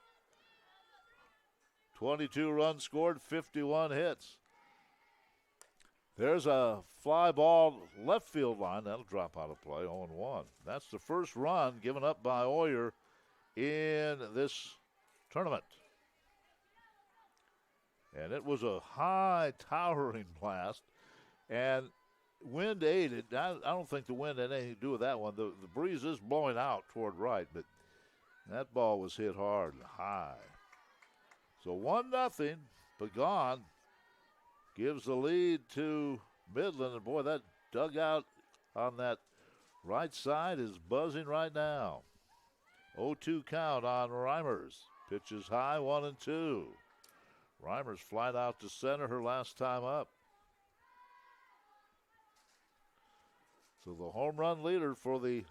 22 runs scored, 51 hits. There's a fly ball left field line. That'll drop out of play, 0-1. That's the first run given up by Oyer in this tournament. And it was a high, towering blast. And wind aided. I don't think the wind had anything to do with that one. The breeze is blowing out toward right, but that ball was hit hard and high. So 1-0. Pagan gives the lead to Midland. And boy, that dugout on that right side is buzzing right now. 0-2 count on Reimers. Pitches high, 1-2. Reimers flied out to center her last time up. So the home run leader for the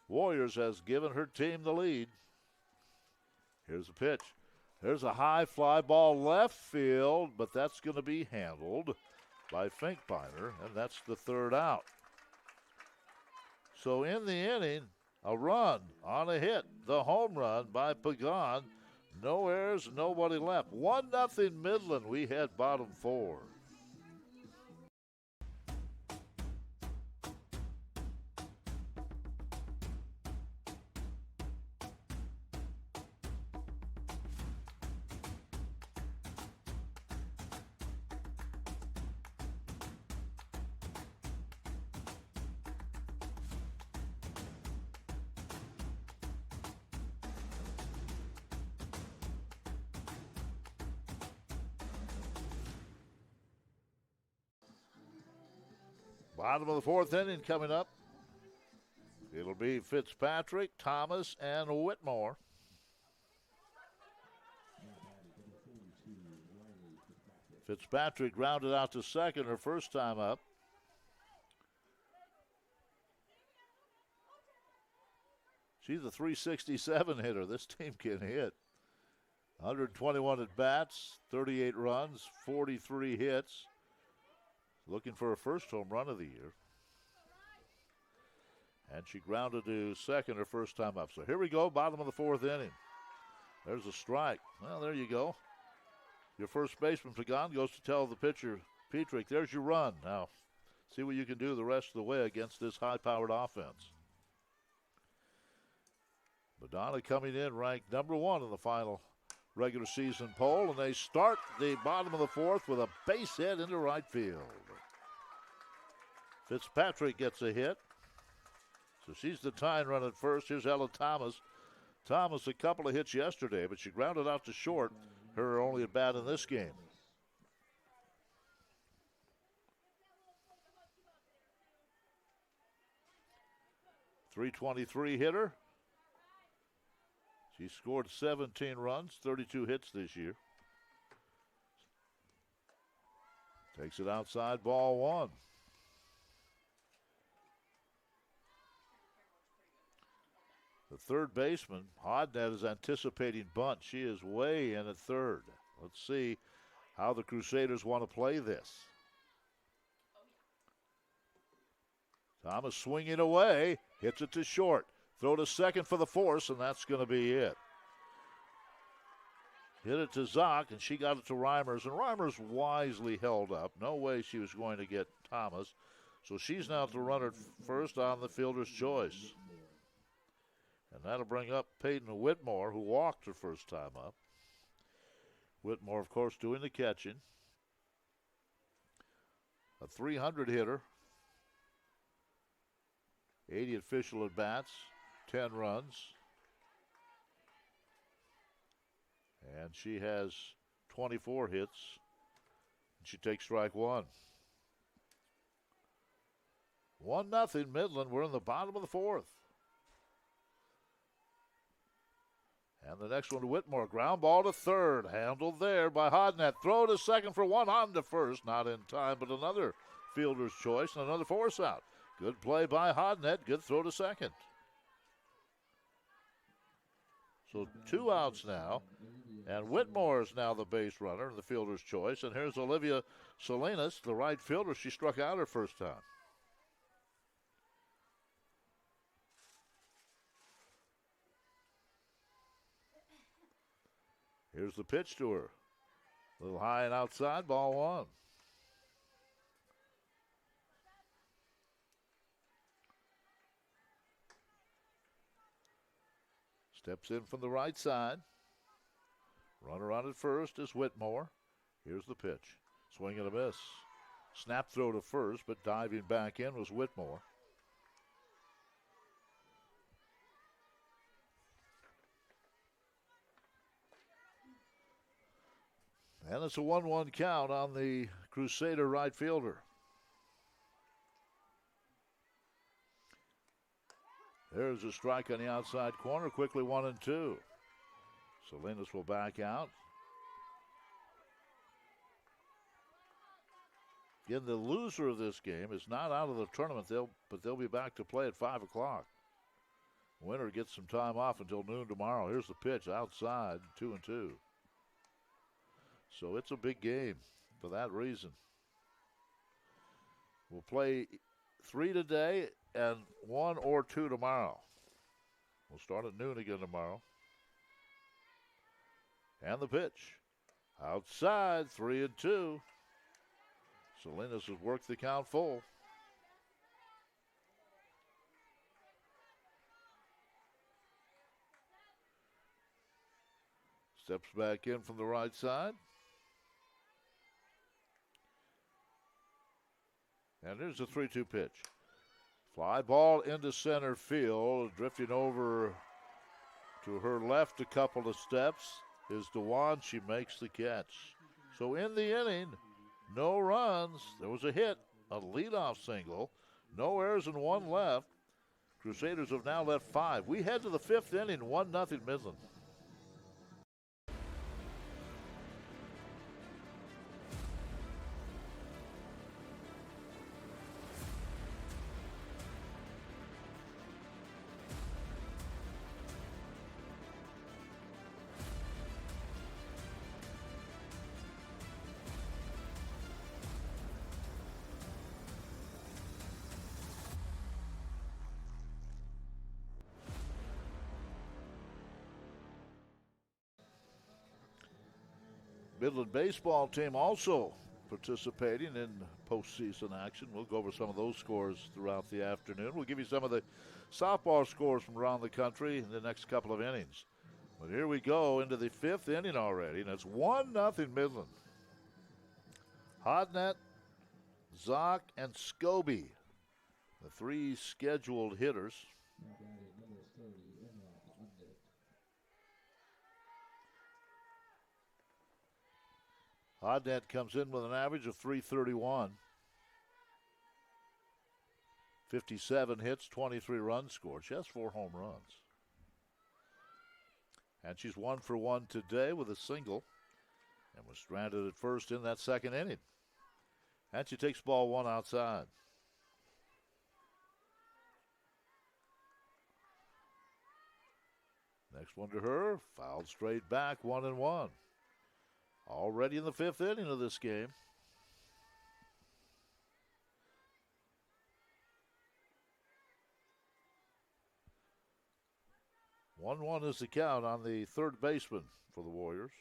Warriors has given her team the lead. Here's a pitch. There's a high fly ball left field, but that's going to be handled by Finkbeiner, and that's the third out. So in the inning, a run on a hit, the home run by Pagan. No errors, nobody left. 1-0 Midland. We head bottom four. Bottom of the fourth inning coming up. It'll be Fitzpatrick, Thomas, and Whitmore. Fitzpatrick grounded out to second her first time up. She's a .367 hitter. This team can hit. 121 at bats, 38 runs, 43 hits. Looking for her first home run of the year. And she grounded to second her first time up. So here we go, bottom of the fourth inning. There's a strike. Well, there you go. Your first baseman, Pagan, goes to tell the pitcher, Petrick, there's your run. Now, see what you can do the rest of the way against this high-powered offense. Madonna coming in ranked number 1 in the final regular season poll, and they start the bottom of the fourth with a base hit into right field. Fitzpatrick gets a hit. So she's the tying run at first. Here's Ella Thomas. Thomas, a couple of hits yesterday, but she grounded out to short. Her only at bat in this game. .323 hitter. She scored 17 runs, 32 hits this year. Takes it outside, ball one. The third baseman, Hodnett, is anticipating bunt. She is way in at third. Let's see how the Crusaders want to play this. Thomas swinging away, hits it to short. Throw to second for the force, and that's going to be it. Hit it to Zock, and she got it to Reimers, and Reimers wisely held up. No way she was going to get Thomas. So she's now the runner first on the fielder's choice. And that'll bring up Peyton Whitmore, who walked her first time up. Whitmore, of course, doing the catching. A .300 hitter. 80 official at bats, 10 runs. And she has 24 hits. She takes strike one. 1-0 Midland. We're in the bottom of the fourth. And the next one to Whitmore. Ground ball to third. Handled there by Hodnett. Throw to second for one. On to first. Not in time, but another fielder's choice and another force out. Good play by Hodnett. Good throw to second. So 2 outs now. And Whitmore is now the base runner and the fielder's choice. And here's Olivia Salinas, the right fielder. She struck out her first time. Here's the pitch to her. A little high and outside, ball one. Steps in from the right side. Runner on at first is Whitmore. Here's the pitch. Swing and a miss. Snap throw to first, but diving back in was Whitmore. And it's a 1-1 count on the Crusader right fielder. There's a strike on the outside corner. Quickly 1-2. Salinas will back out. Again, the loser of this game is not out of the tournament, but they'll be back to play at 5 o'clock. Winner gets some time off until noon tomorrow. Here's the pitch outside, 2-2. So it's a big game for that reason. We'll play 3 today and 1 or 2 tomorrow. We'll start at noon again tomorrow. And the pitch. Outside, 3-2. Salinas has worked the count full. Steps back in from the right side. And here's a 3-2 pitch. Fly ball into center field. Drifting over to her left a couple of steps is Dewan. She makes the catch. So in the inning, no runs. There was a hit, a leadoff single. No errors and 1 left. Crusaders have now left 5. We head to the 5th inning, 1-0 Midland. Midland baseball team also participating in postseason action. We'll go over some of those scores throughout the afternoon. We'll give you some of the softball scores from around the country in the next couple of innings. But here we go into the 5th inning already, and it's 1-0 Midland. Hodnett, Zock, and Scobie, the 3 scheduled hitters. Hodnett comes in with an average of .331. 57 hits, 23 runs scored. She has 4 home runs. And she's 1 for 1 today with a single and was stranded at first in that 2nd inning. And she takes ball 1 outside. Next one to her, fouled straight back, 1-1. Already in the 5th inning of this game. One is the count on the 3rd baseman for the Warriors.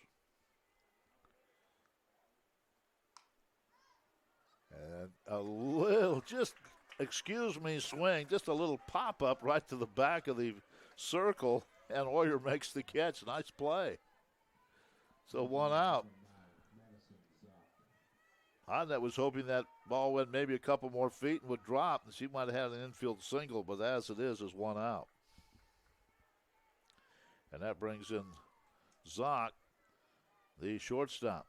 And a little, excuse me, swing, just a little pop-up right to the back of the circle, and Warrior makes the catch. Nice play. So 1 out. Hodnett was hoping that ball went maybe a couple more feet and would drop, and she might have had an infield single, but as it is 1 out. And that brings in Zock, the shortstop.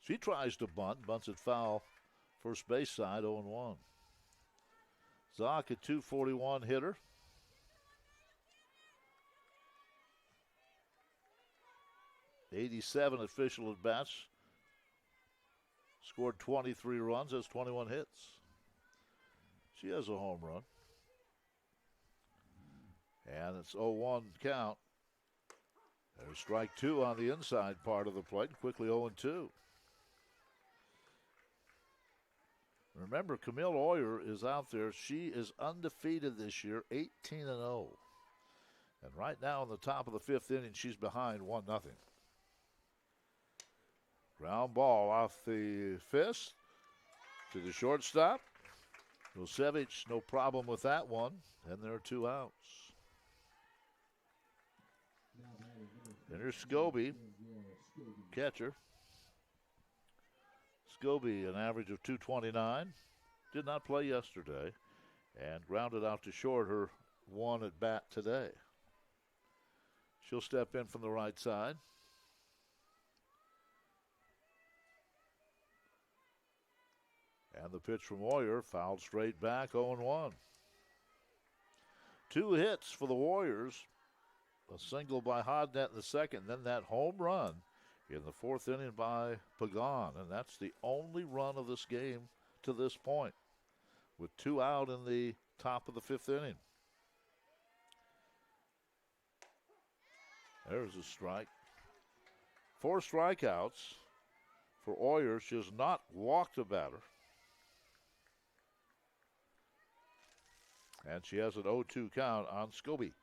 She tries to bunt, bunts it foul, first base side, 0-1. Zock, a 241 hitter. '87 official at bats. Scored 23 runs, has 21 hits. She has a home run. And it's 0-1 count. There's strike two on the inside part of the plate. Quickly 0-2. Remember, Camille Oyer is out there. She is undefeated this year, 18-0. And right now in the top of the fifth inning, she's behind 1-0. Ground ball off the fist to the shortstop. Rosevich, no problem with that one. And there are 2 outs. And here's Scobie, catcher. Scobie, an average of 229. Did not play yesterday. And grounded out to short her one at bat today. She'll step in from the right side. And the pitch from Warrior fouled straight back, 0-1. 2 hits for the Warriors. A single by Hodnett in the second, then that home run in the fourth inning by Pagan. And that's the only run of this game to this point, with 2 out in the top of the fifth inning. There's a strike. 4 strikeouts for Warrior. She has not walked a batter. And she has an 0-2 count on Scobie.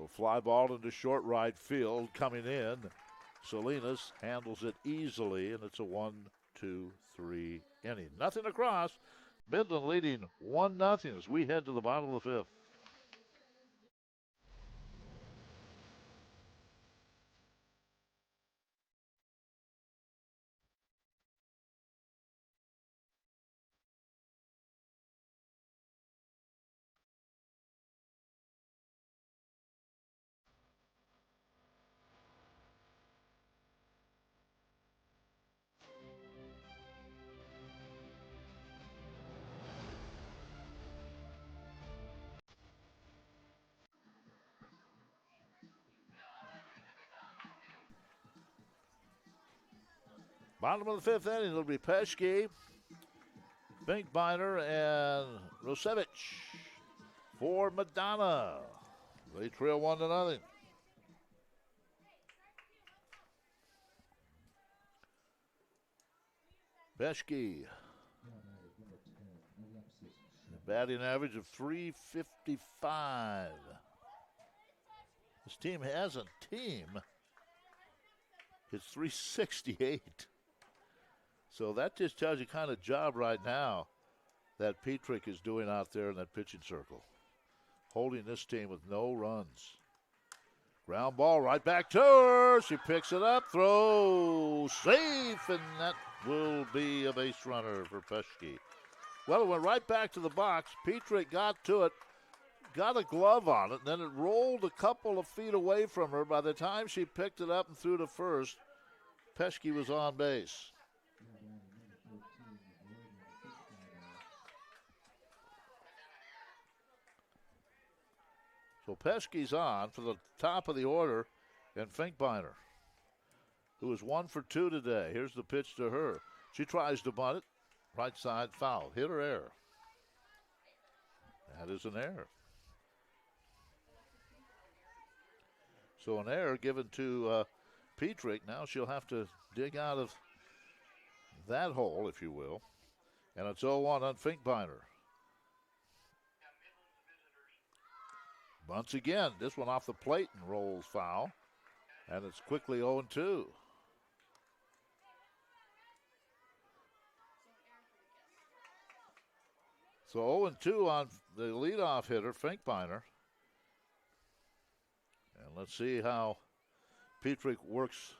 A fly ball into short right field coming in. Salinas handles it easily, and it's a 1-2-3 inning. Nothing across. Midland leading 1-0 as we head to the bottom of the fifth. Bottom of the fifth inning, it'll be Peschke, Finkbeiner, and Rosevich for Madonna. They trail 1-0. Peschke, batting average of .355. This team has a team. It's .368. So that just tells you kind of job right now that Petrick is doing out there in that pitching circle. Holding this team with no runs. Ground ball right back to her. She picks it up, throws, safe, and that will be a base runner for Peschke. Well, it went right back to the box. Petrick got to it, got a glove on it, and then it rolled a couple of feet away from her. By the time she picked it up and threw to first, Peschke was on base. So Peschke's on for the top of the order, and Finkbeiner, who is 1 for 2 today. Here's the pitch to her. She tries to bunt it. Right side foul. Hit or error? That is an error. So an error given to Petrick. Now she'll have to dig out of that hole, if you will. And it's 0-1 on Finkbeiner. Bunts again. This one off the plate and rolls foul. And it's quickly 0-2. So 0-2 on the leadoff hitter, Finkbeiner. And let's see how Petrick works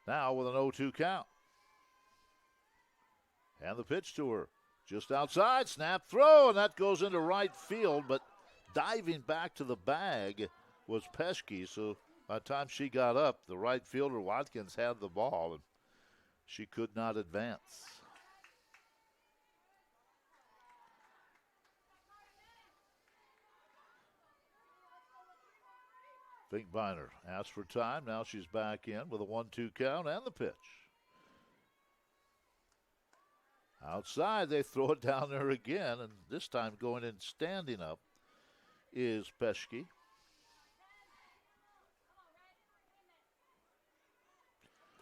now with an 0-2 count. And the pitch to her. Just outside, snap throw, and that goes into right field, but diving back to the bag was Peschke, so by the time she got up, the right fielder, Watkins, had the ball, and she could not advance. Finkbeiner asked for time. Now she's back in with a 1-2 count and the pitch. Outside, they throw it down there again, and this time going in standing up is Peschke.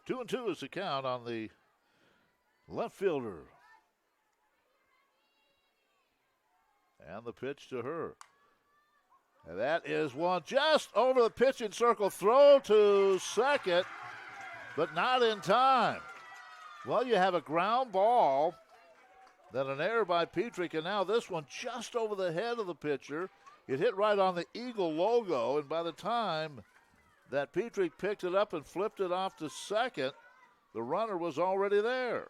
2-2 is the count on the left fielder. And the pitch to her. And that is one just over the pitching circle. Throw to second, but not in time. Well, you have a ground ball, then an error by Petrick, and now this one just over the head of the pitcher. It hit right on the Eagle logo, and by the time that Petrick picked it up and flipped it off to second, the runner was already there.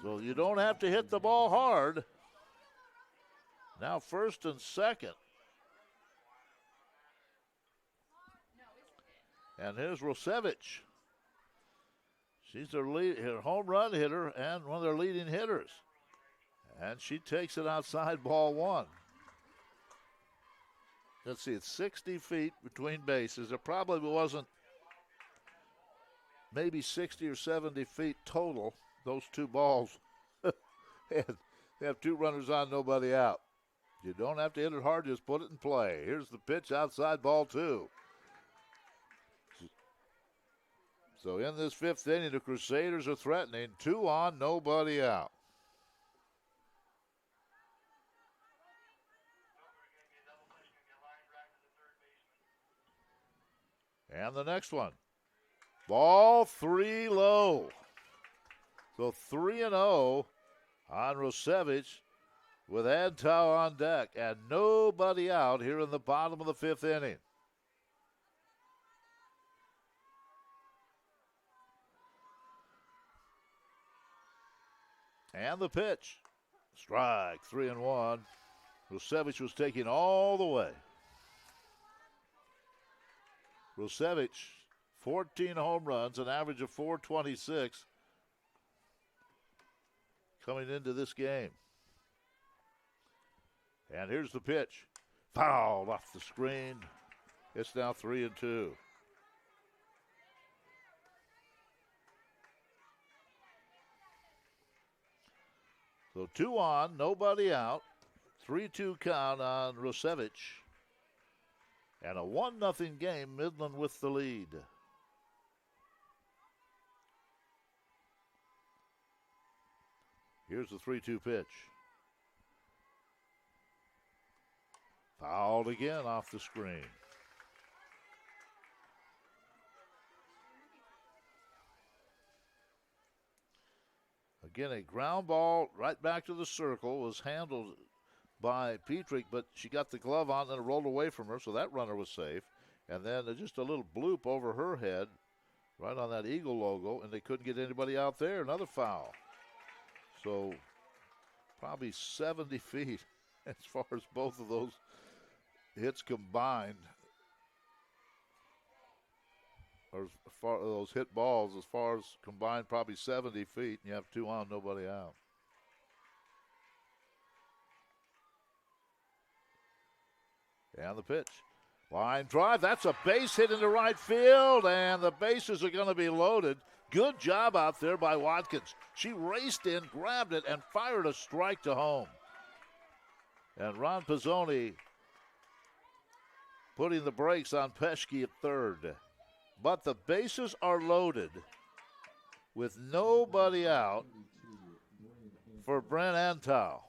So you don't have to hit the ball hard. Now first and second. And here's Rosevich. She's her home run hitter and one of their leading hitters. And she takes it outside, ball one. Let's see, it's 60 feet between bases. There probably wasn't, maybe 60 or 70 feet total, those two balls. And they have two runners on, nobody out. You don't have to hit it hard, just put it in play. Here's the pitch, outside, ball two. So in this fifth inning, the Crusaders are threatening. 2 on, nobody out. And the next one. Ball 3 low. So 3-0 on Rosevich with Antow on deck. And nobody out here in the bottom of the fifth inning. And the pitch. Strike, 3-1. Rosevich was taking all the way. Rosevich, 14 home runs, an average of 426 coming into this game. And here's the pitch. Fouled off the screen. It's now 3-2. So 2 on, nobody out. 3-2 count on Rosevich. And a 1-0 game, Midland with the lead. Here's the 3-2 pitch. Fouled again off the screen. Again, a ground ball right back to the circle was handled by Petrick, but she got the glove on and it rolled away from her, so that runner was safe. And then just a little bloop over her head, right on that Eagle logo, and they couldn't get anybody out there. Another foul. So probably 70 feet as far as both of those hits combined. Or as far as those hit balls, as far as combined, probably 70 feet, and you have 2 on, nobody out. And the pitch. Line drive, that's a base hit into right field, and the bases are going to be loaded. Good job out there by Watkins. She raced in, grabbed it, and fired a strike to home. And Ron Pizzoni putting the brakes on Peschke at third. But the bases are loaded with nobody out for Brent Antow.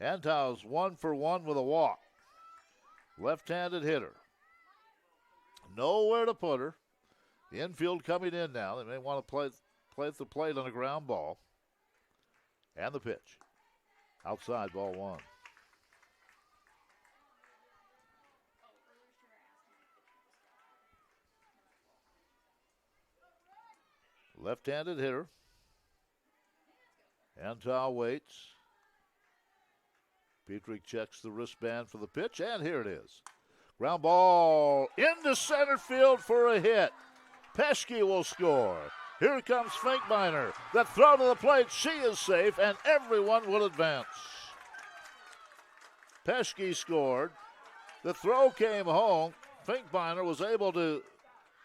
Antow's 1 for 1 with a walk. Left-handed hitter. Nowhere to put her. The infield coming in now. They may want to play at the plate on a ground ball. And the pitch. Outside, ball 1. Left-handed hitter. Antow waits. Petrick checks the wristband for the pitch, and here it is. Ground ball into center field for a hit. Peschke will score. Here comes Finkbeiner. The throw to the plate. She is safe, and everyone will advance. Peschke scored. The throw came home. Finkbeiner was able to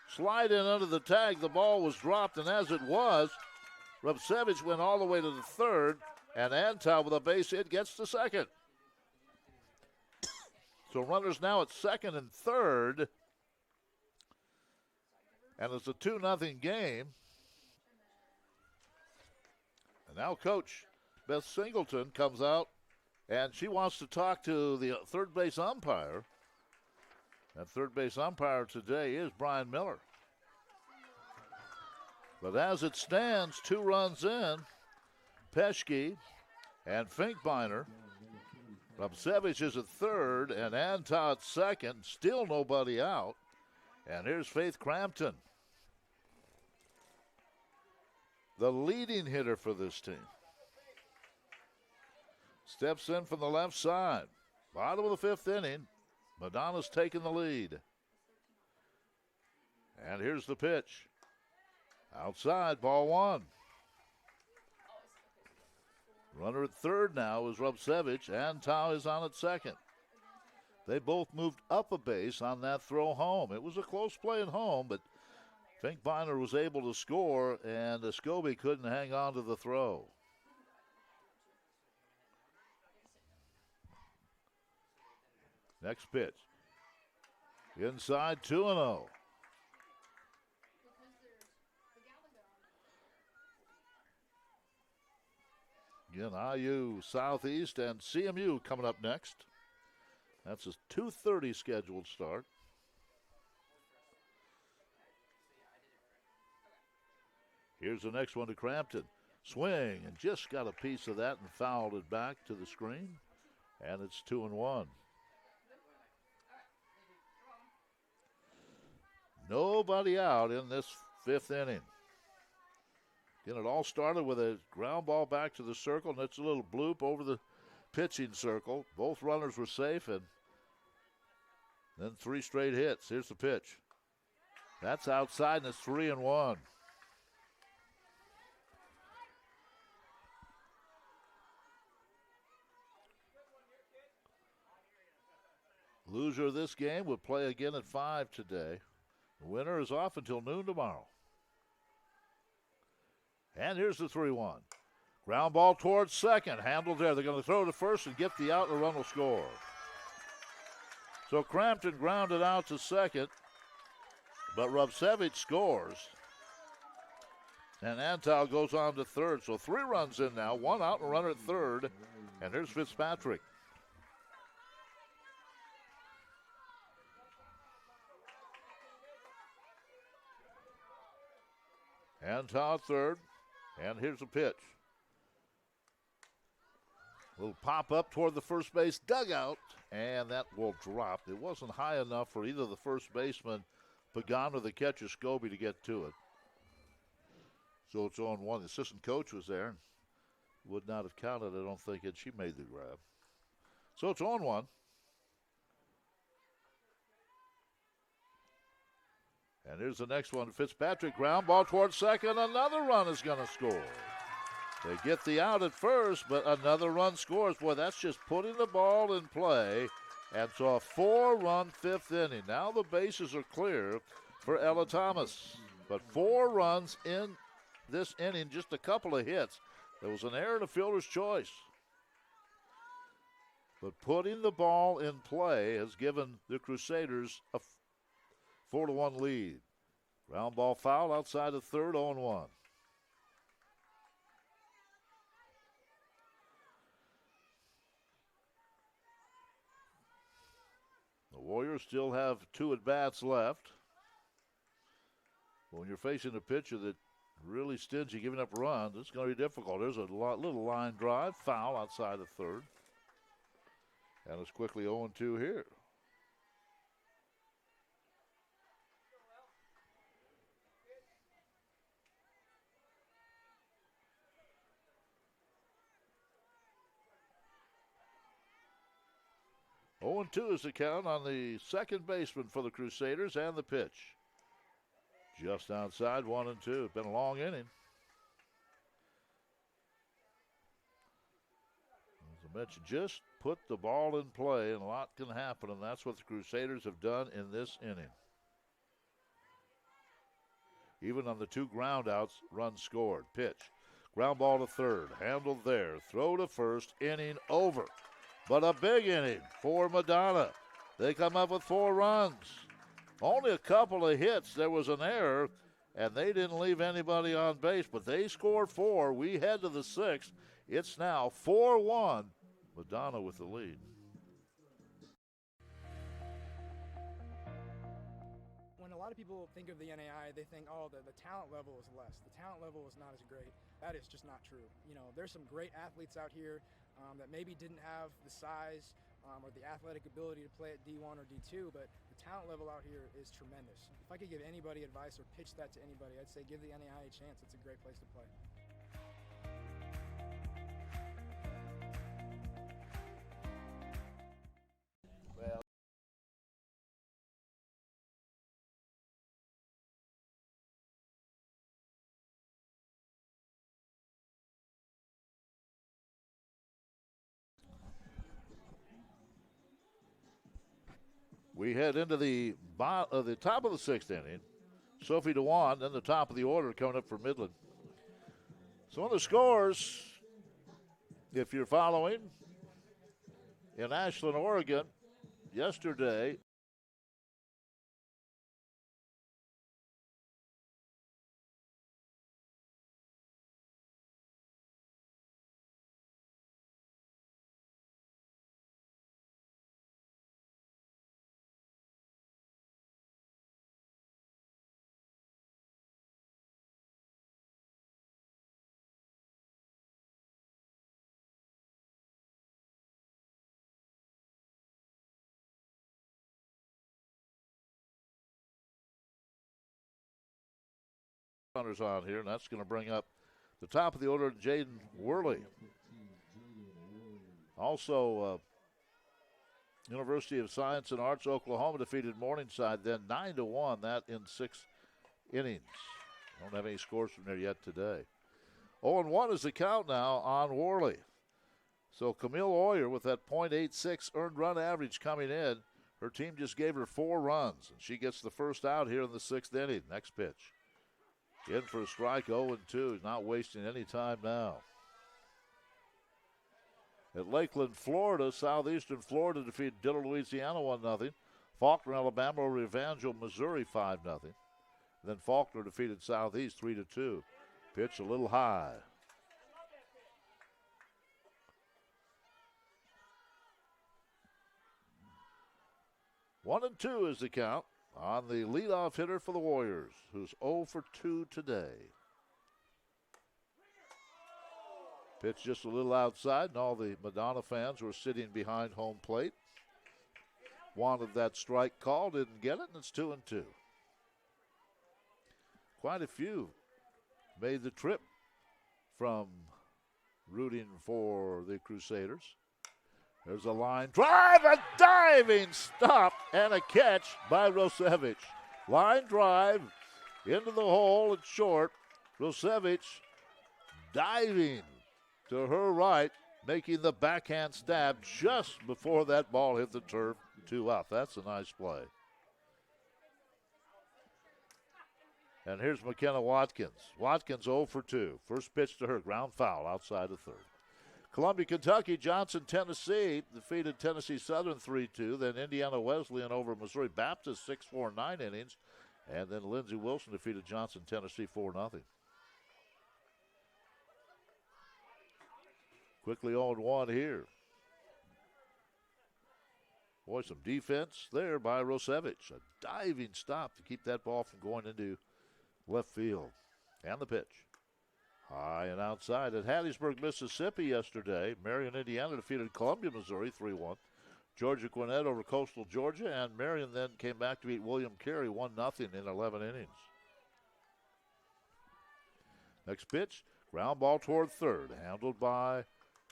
slide in under the tag. The ball was dropped, and as it was, Rubsevich went all the way to the third, and Antal with a base hit gets to second. So runners now at second and third. And it's a 2-0 game. And now Coach Beth Singleton comes out, and she wants to talk to the third base umpire. That third base umpire today is Brian Miller. But as it stands, 2 runs in, Peschke and Finkbeiner. Rubsevich is at third, and Antal at second. Still nobody out. And here's Faith Crampton, the leading hitter for this team. Steps in from the left side. Bottom of the 5th inning. Madonna's taking the lead. And here's the pitch. Outside, ball 1. Runner at third now is Rubsevich, and Tao is on at second. They both moved up a base on that throw home. It was a close play at home, but Finkbeiner was able to score, and Escobe couldn't hang on to the throw. Next pitch. Inside, 2-0. Again, IU Southeast and CMU coming up next. That's a 2:30 scheduled start. Here's the next one to Crampton. Swing, and just got a piece of that and fouled it back to the screen. And it's 2-1. Nobody out in this 5th inning. Again, it all started with a ground ball back to the circle, and it's a little bloop over the pitching circle. Both runners were safe, and then 3 straight hits. Here's the pitch. That's outside, and it's 3-1. Loser of this game would play again at 5 today. The winner is off until noon tomorrow. And here's the 3-1. Ground ball towards second. Handled there. They're going to throw to first and get the out, and the run will score. So Crampton grounded out to second, but Rubsevich scores. And Antal goes on to third. So 3 runs in now. 1 out and a runner at third. And here's Fitzpatrick. Antal third. And here's the pitch. A little pop up toward the first base dugout, and that will drop. It wasn't high enough for either the first baseman, Pagan, or the catcher, Scobie, to get to it. So it's on 1. The assistant coach was there and would not have counted, I don't think, had she made the grab. So it's on 1. And here's the next one. Fitzpatrick, ground ball towards second. Another run is going to score. They get the out at first, but another run scores. Boy, that's just putting the ball in play. And so a 4-run 5th inning. Now the bases are clear for Ella Thomas. But 4 runs in this inning, just a couple of hits. There was an error in the fielder's choice. But putting the ball in play has given the Crusaders a 4-1 lead. Ground ball foul outside of third, 0-1. The Warriors still have 2 at-bats left. When you're facing a pitcher that really stingy giving up runs, it's going to be difficult. There's a little line drive, foul outside of third. And it's quickly 0-2 here. 0-2 is the count on the second baseman for the Crusaders, and the pitch. Just outside, 1-2. It's been a long inning. As I mentioned, just put the ball in play, and a lot can happen, and that's what the Crusaders have done in this inning. Even on the 2 groundouts, runs scored. Pitch. Ground ball to third. Handled there. Throw to first. Inning over. But a big inning for Madonna. They come up with 4 runs. Only a couple of hits. There was an error, and they didn't leave anybody on base, but they scored 4. We head to the 6th. It's now 4-1. Madonna with the lead. When a lot of people think of the NAIA, they think, oh, the talent level is less. The talent level is not as great. That is just not true. You know, there's some great athletes out here that maybe didn't have the size or the athletic ability to play at D1 or D2, but the talent level out here is tremendous. If I could give anybody advice or pitch that to anybody, I'd say give the NAIA a chance. It's a great place to play. We head into the top of the 6th inning. Sophie DeWan, then the top of the order coming up for Midland. So on the scores, if you're following, in Ashland, Oregon, yesterday, runners on here, and that's going to bring up the top of the order, Jaden Worley. Also, University of Science and Arts, Oklahoma defeated Morningside then 9-1, that in 6 innings. Don't have any scores from there yet today. 0-1 is the count now on Worley. So Camille Oyer with that .86 earned run average coming in. Her team just gave her 4 runs, and she gets the first out here in the 6th inning. Next pitch. In for a strike, 0-2. He's not wasting any time now. At Lakeland, Florida, Southeastern Florida defeated Dillard, Louisiana 1-0. Faulkner, Alabama over Evangel, Missouri 5-0. Then Faulkner defeated Southeast 3-2. Pitch a little high. One and 2 is the count on the leadoff hitter for the Warriors, who's 0 for 2 today. Pitch just a little outside, and all the Madonna fans were sitting behind home plate. Wanted that strike call, didn't get it, and it's 2-2. Quite a few made the trip from rooting for the Crusaders. There's a line drive, a diving stop, and a catch by Rosevich. Line drive into the hole at short. Rosevich diving to her right, making the backhand stab just before that ball hit the turf. 2 out. That's a nice play. And here's McKenna Watkins. Watkins 0 for 2. First pitch to her, ground foul outside of third. Columbia, Kentucky, Johnson, Tennessee defeated Tennessee Southern 3-2. Then Indiana Wesleyan over Missouri Baptist 6-4, 9 innings. And then Lindsey Wilson defeated Johnson, Tennessee 4-0. Quickly 0-1 here. Boy, some defense there by Rosevich. A diving stop to keep that ball from going into left field. And the pitch. High and outside at Hattiesburg, Mississippi yesterday. Marion, Indiana defeated Columbia, Missouri 3-1. Georgia Gwinnett over Coastal Georgia, and Marion then came back to beat William Carey 1-0 in 11 innings. Next pitch, ground ball toward third, handled by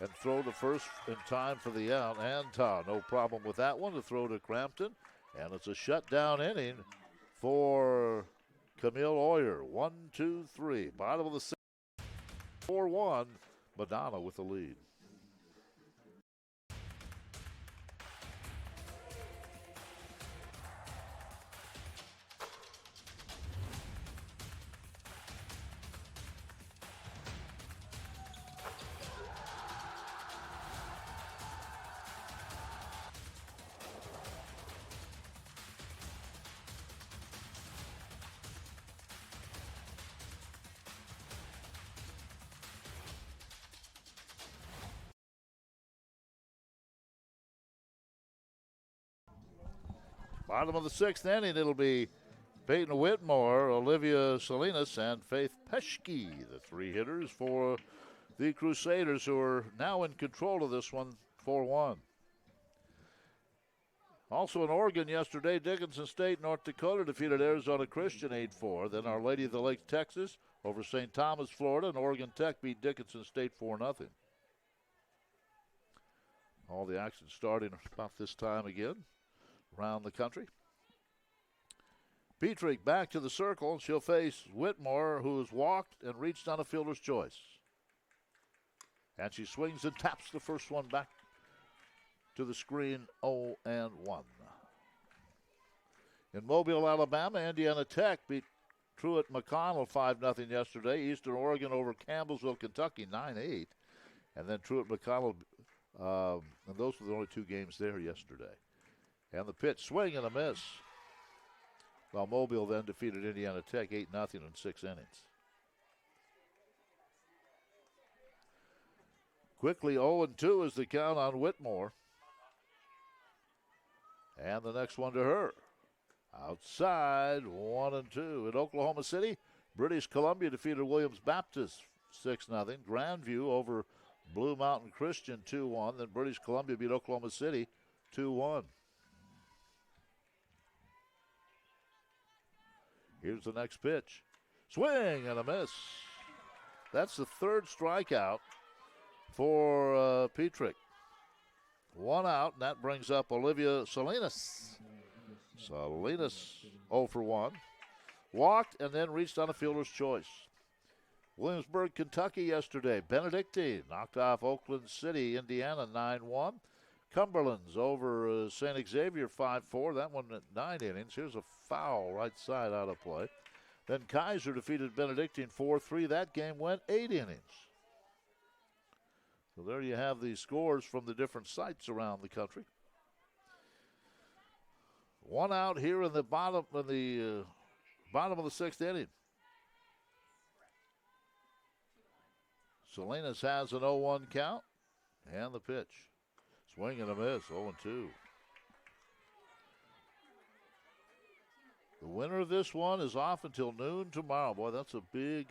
and throw to first in time for the out. Anton, no problem with that one, to throw to Crampton. And it's a shutdown inning for Camille Oyer. 1, 2, 3. Bottom of the 6th, 4-1. Madonna with the lead. Bottom of the 6th inning, it'll be Peyton Whitmore, Olivia Salinas, and Faith Peschke, the 3 hitters for the Crusaders, who are now in control of this one, 4-1. Also in Oregon yesterday, Dickinson State, North Dakota defeated Arizona Christian 8-4. Then Our Lady of the Lakes, Texas, over St. Thomas, Florida, and Oregon Tech beat Dickinson State 4-0. All the action starting about this time again around the country. Petrick back to the circle. She'll face Whitmore, who has walked and reached on a fielder's choice. And she swings and taps the first one back to the screen, 0-1. In Mobile, Alabama, Indiana Tech beat Truett McConnell 5-0 yesterday. Eastern Oregon over Campbellsville, Kentucky, 9-8. And then Truett McConnell, and those were the only 2 games there yesterday. And the pitch, swing and a miss. Well, Mobile then defeated Indiana Tech 8-0 in 6 innings. Quickly 0-2 is the count on Whitmore. And the next one to her. Outside, 1-2. In Oklahoma City, British Columbia defeated Williams Baptist 6-0. Grandview over Blue Mountain Christian 2-1. Then British Columbia beat Oklahoma City 2-1. Here's the next pitch. Swing and a miss. That's the 3rd strikeout for Petrick. 1 out, and that brings up Olivia Salinas. Salinas 0 for 1. Walked and then reached on a fielder's choice. Williamsburg, Kentucky yesterday. Benedictine knocked off Oakland City, Indiana 9-1. Cumberland's over St. Xavier 5-4. That one at 9 innings. Here's a foul right side out of play. Then Kaiser defeated Benedictine 4-3. That game went 8 innings. So there you have the scores from the different sites around the country. 1 out here in the bottom of the 6th inning. Salinas has an 0-1 count, and the pitch. Swing and a miss, 0-2. The winner of this one is off until noon tomorrow. Boy, that's a big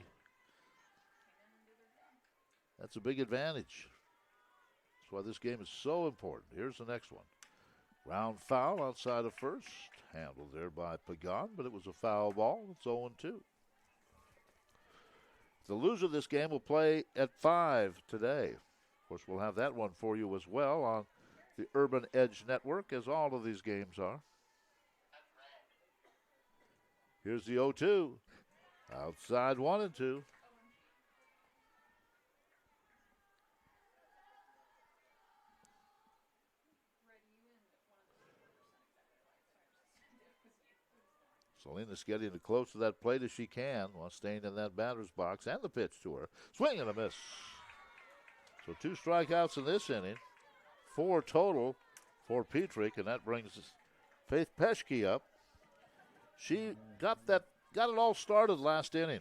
advantage. That's why this game is so important. Here's the next one. Ground foul outside of first. Handled there by Pagan, but it was a foul ball. It's 0-2. The loser of this game will play at 5 today. Of course, we'll have that one for you as well on the Urban Edge Network, as all of these games are. Here's the 0-2. Outside 1-2. Salinas getting as close to that plate as she can while staying in that batter's box. And the pitch to her. Swing and a miss. So 2 strikeouts in this inning. 4 total for Petrick, and that brings Faith Peschke up. She got it all started last inning.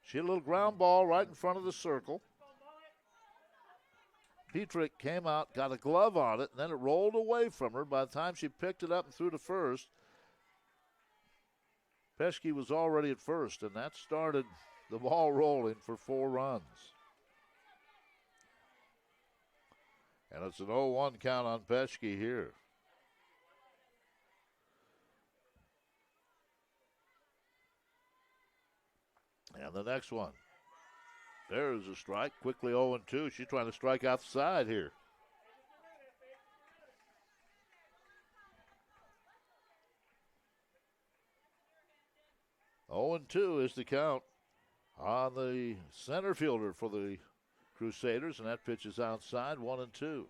She had a little ground ball right in front of the circle. Petrick came out, got a glove on it, and then it rolled away from her. By the time she picked it up and threw to first, Peschke was already at first, and that started the ball rolling for 4 runs. And it's an 0-1 count on Peschke here. And the next one. There's a strike. Quickly 0-2. She's trying to strike out the side here. Oh and 2 is the count on the center fielder for the Crusaders, and that pitch is outside. 1-2.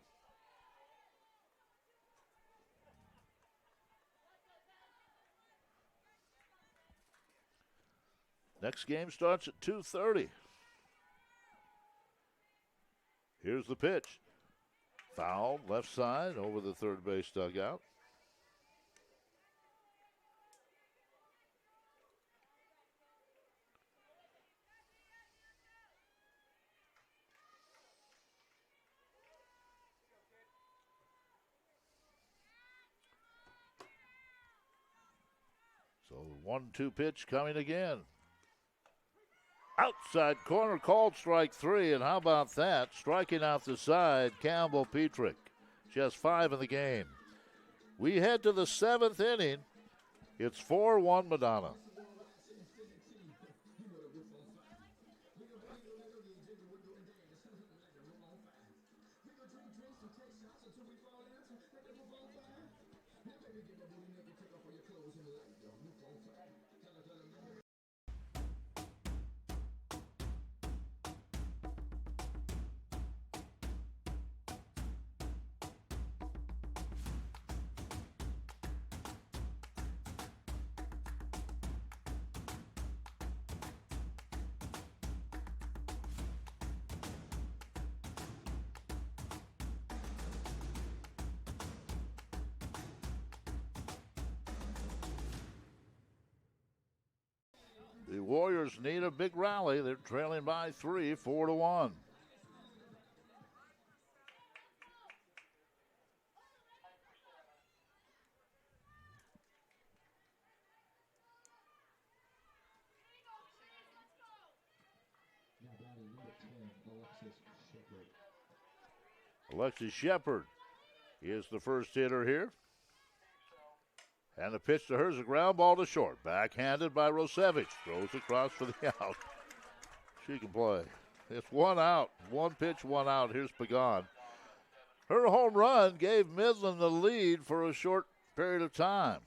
Next game starts at 2:30. Here's the pitch. Foul, left side, over the third base dugout. So 1-2 pitch coming again. Outside corner, called strike 3, and how about that? Striking out the side, Campbell Petrick. She has 5 in the game. We head to the 7th inning. It's 4-1 Madonna. The Warriors need a big rally. They're trailing by 3, 4-1. Alexis Shepard is the first hitter here. And the pitch to her is a ground ball to short. Backhanded by Rosevich. Throws across for the out. She can play. It's 1 out. 1 pitch, 1 out. Here's Pagan. Her home run gave Midland the lead for a short period of time.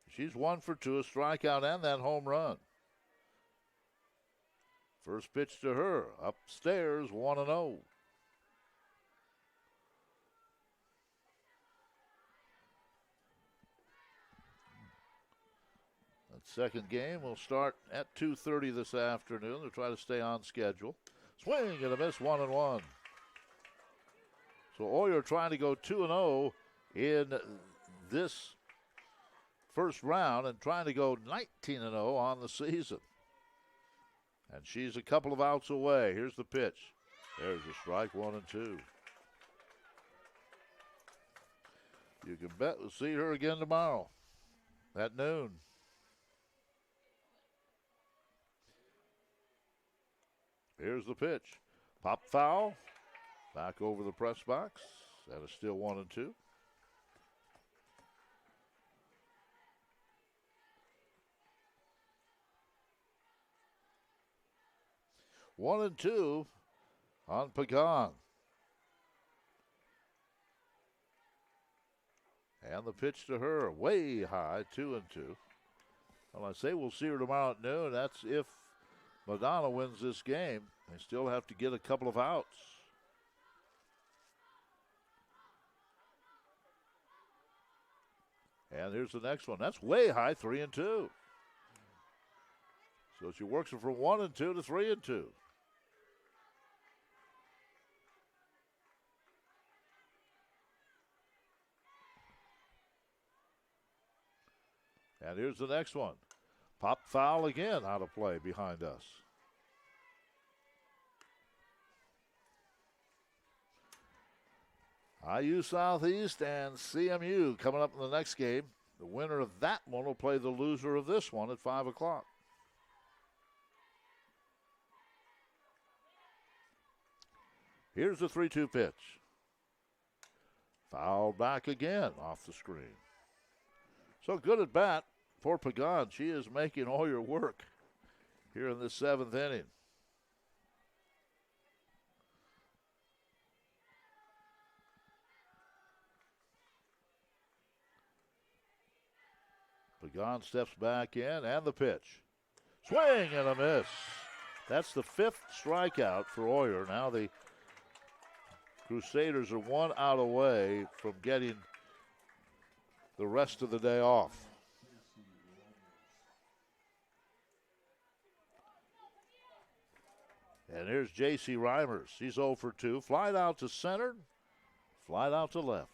She's 1 for 2, a strikeout and that home run. First pitch to her. Upstairs, 1-0. Second game will start at 2:30 this afternoon. They'll try to stay on schedule. Swing and a miss, 1-1. So Oyer trying to go 2-0 in this first round and trying to go 19-0 on the season. And she's a couple of outs away. Here's the pitch. There's a strike, 1-2. You can bet we'll see her again tomorrow at noon. Here's the pitch. Pop foul. Back over the press box. That is still 1-2. One and two on Pagan. And the pitch to her, way high, 2-2. Well, I say we'll see her tomorrow at noon. That's if Madonna wins this game. They still have to get a couple of outs. And here's the next one. That's way high, 3-2. So she works it from 1-2 to 3-2. And here's the next one. Pop foul again out of play behind us. IU Southeast and CMU coming up in the next game. The winner of that one will play the loser of this one at 5 o'clock. Here's the 3-2 pitch. Fouled back again off the screen. So good at bat for Pagan. She is making all your work here in the 7th inning. Pagan steps back in, and the pitch. Swing and a miss. That's the 5th strikeout for Oyer. Now the Crusaders are 1 out away from getting the rest of the day off. And here's J.C. Reimers. He's 0 for 2. Flied out to center, flied out to left.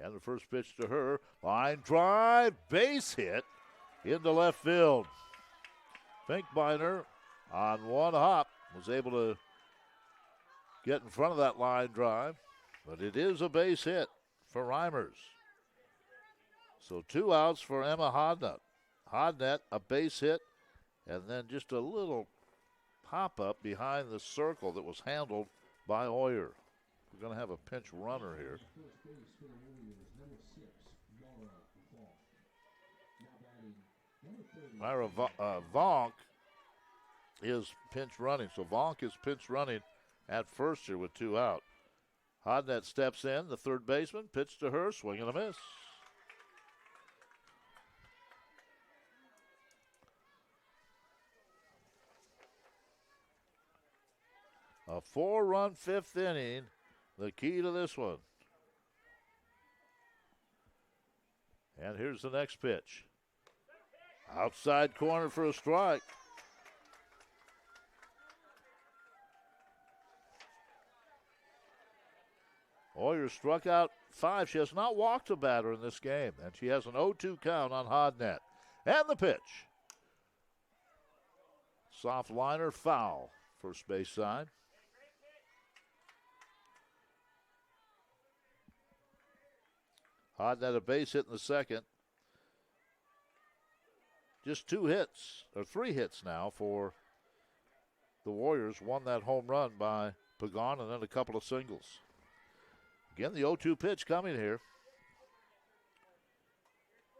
And the first pitch to her. Line drive, base hit into left field. Finkbeiner on one hop was able to get in front of that line drive. But it is a base hit for Reimers. So 2 outs for Emma Hodnett. Hodnett, a base hit, and then just a little pop-up behind the circle that was handled by Oyer. We're going to have a pinch runner here. Myra Vonk is pinch running. So Vonk is pinch running at first here with 2 out. Hodnett steps in, the third baseman, pitch to her, swing and a miss. A 4-run 5th inning, the key to this one. And here's the next pitch. Outside corner for a strike. Oyer struck out 5. She has not walked a batter in this game, and she has an 0-2 count on Hodnett. And the pitch. Soft liner, foul, first base side. Hodnett a base hit in the second. Just 2 hits, or 3 hits now for the Warriors. Won that home run by Pagan and then a couple of singles. Again, the 0-2 pitch coming here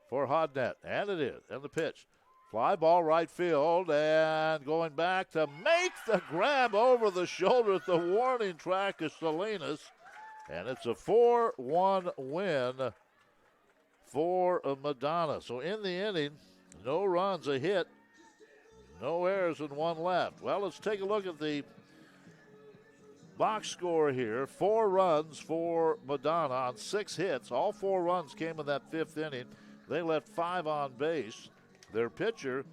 for Hodnett, and it is. And the pitch. Fly ball right field, and going back to make the grab over the shoulder at the warning track is Salinas. And it's a 4-1 win for Madonna. So in the inning, no runs, a hit, no errors, and 1 left. Well, let's take a look at the box score here. 4 runs for Madonna on 6 hits. All 4 runs came in that 5th inning. They left 5 on base. Their pitcher,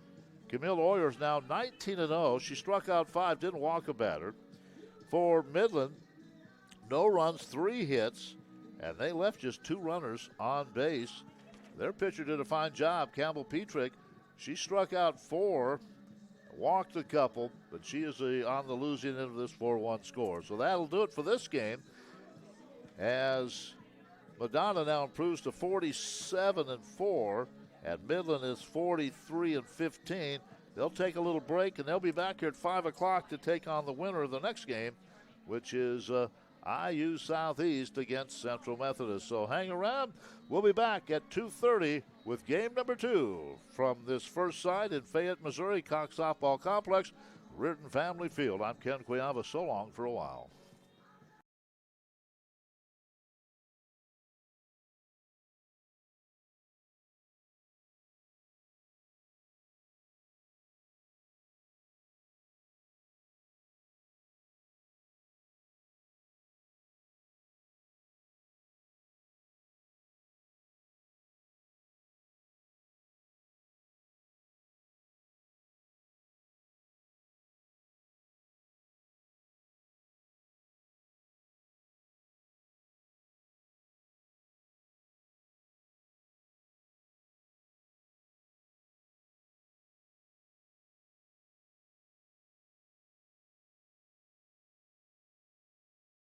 Camille Oyer, is now 19-0. She struck out 5, didn't walk a batter. For Midland, no runs, 3 hits, and they left just 2 runners on base. Their pitcher did a fine job, Campbell Petrick. She struck out 4, walked a couple, but she is on the losing end of this 4-1 score. So that'll do it for this game, as Madonna now improves to 47-4, and Midland is 43-15. They'll take a little break, and they'll be back here at 5 o'clock to take on the winner of the next game, which is IU Southeast against Central Methodist. So hang around. We'll be back at 2:30 with game number 2 from this first side in Fayette, Missouri, Cox Softball Complex, Reardon Family Field. I'm Ken Cuiava. So long for a while.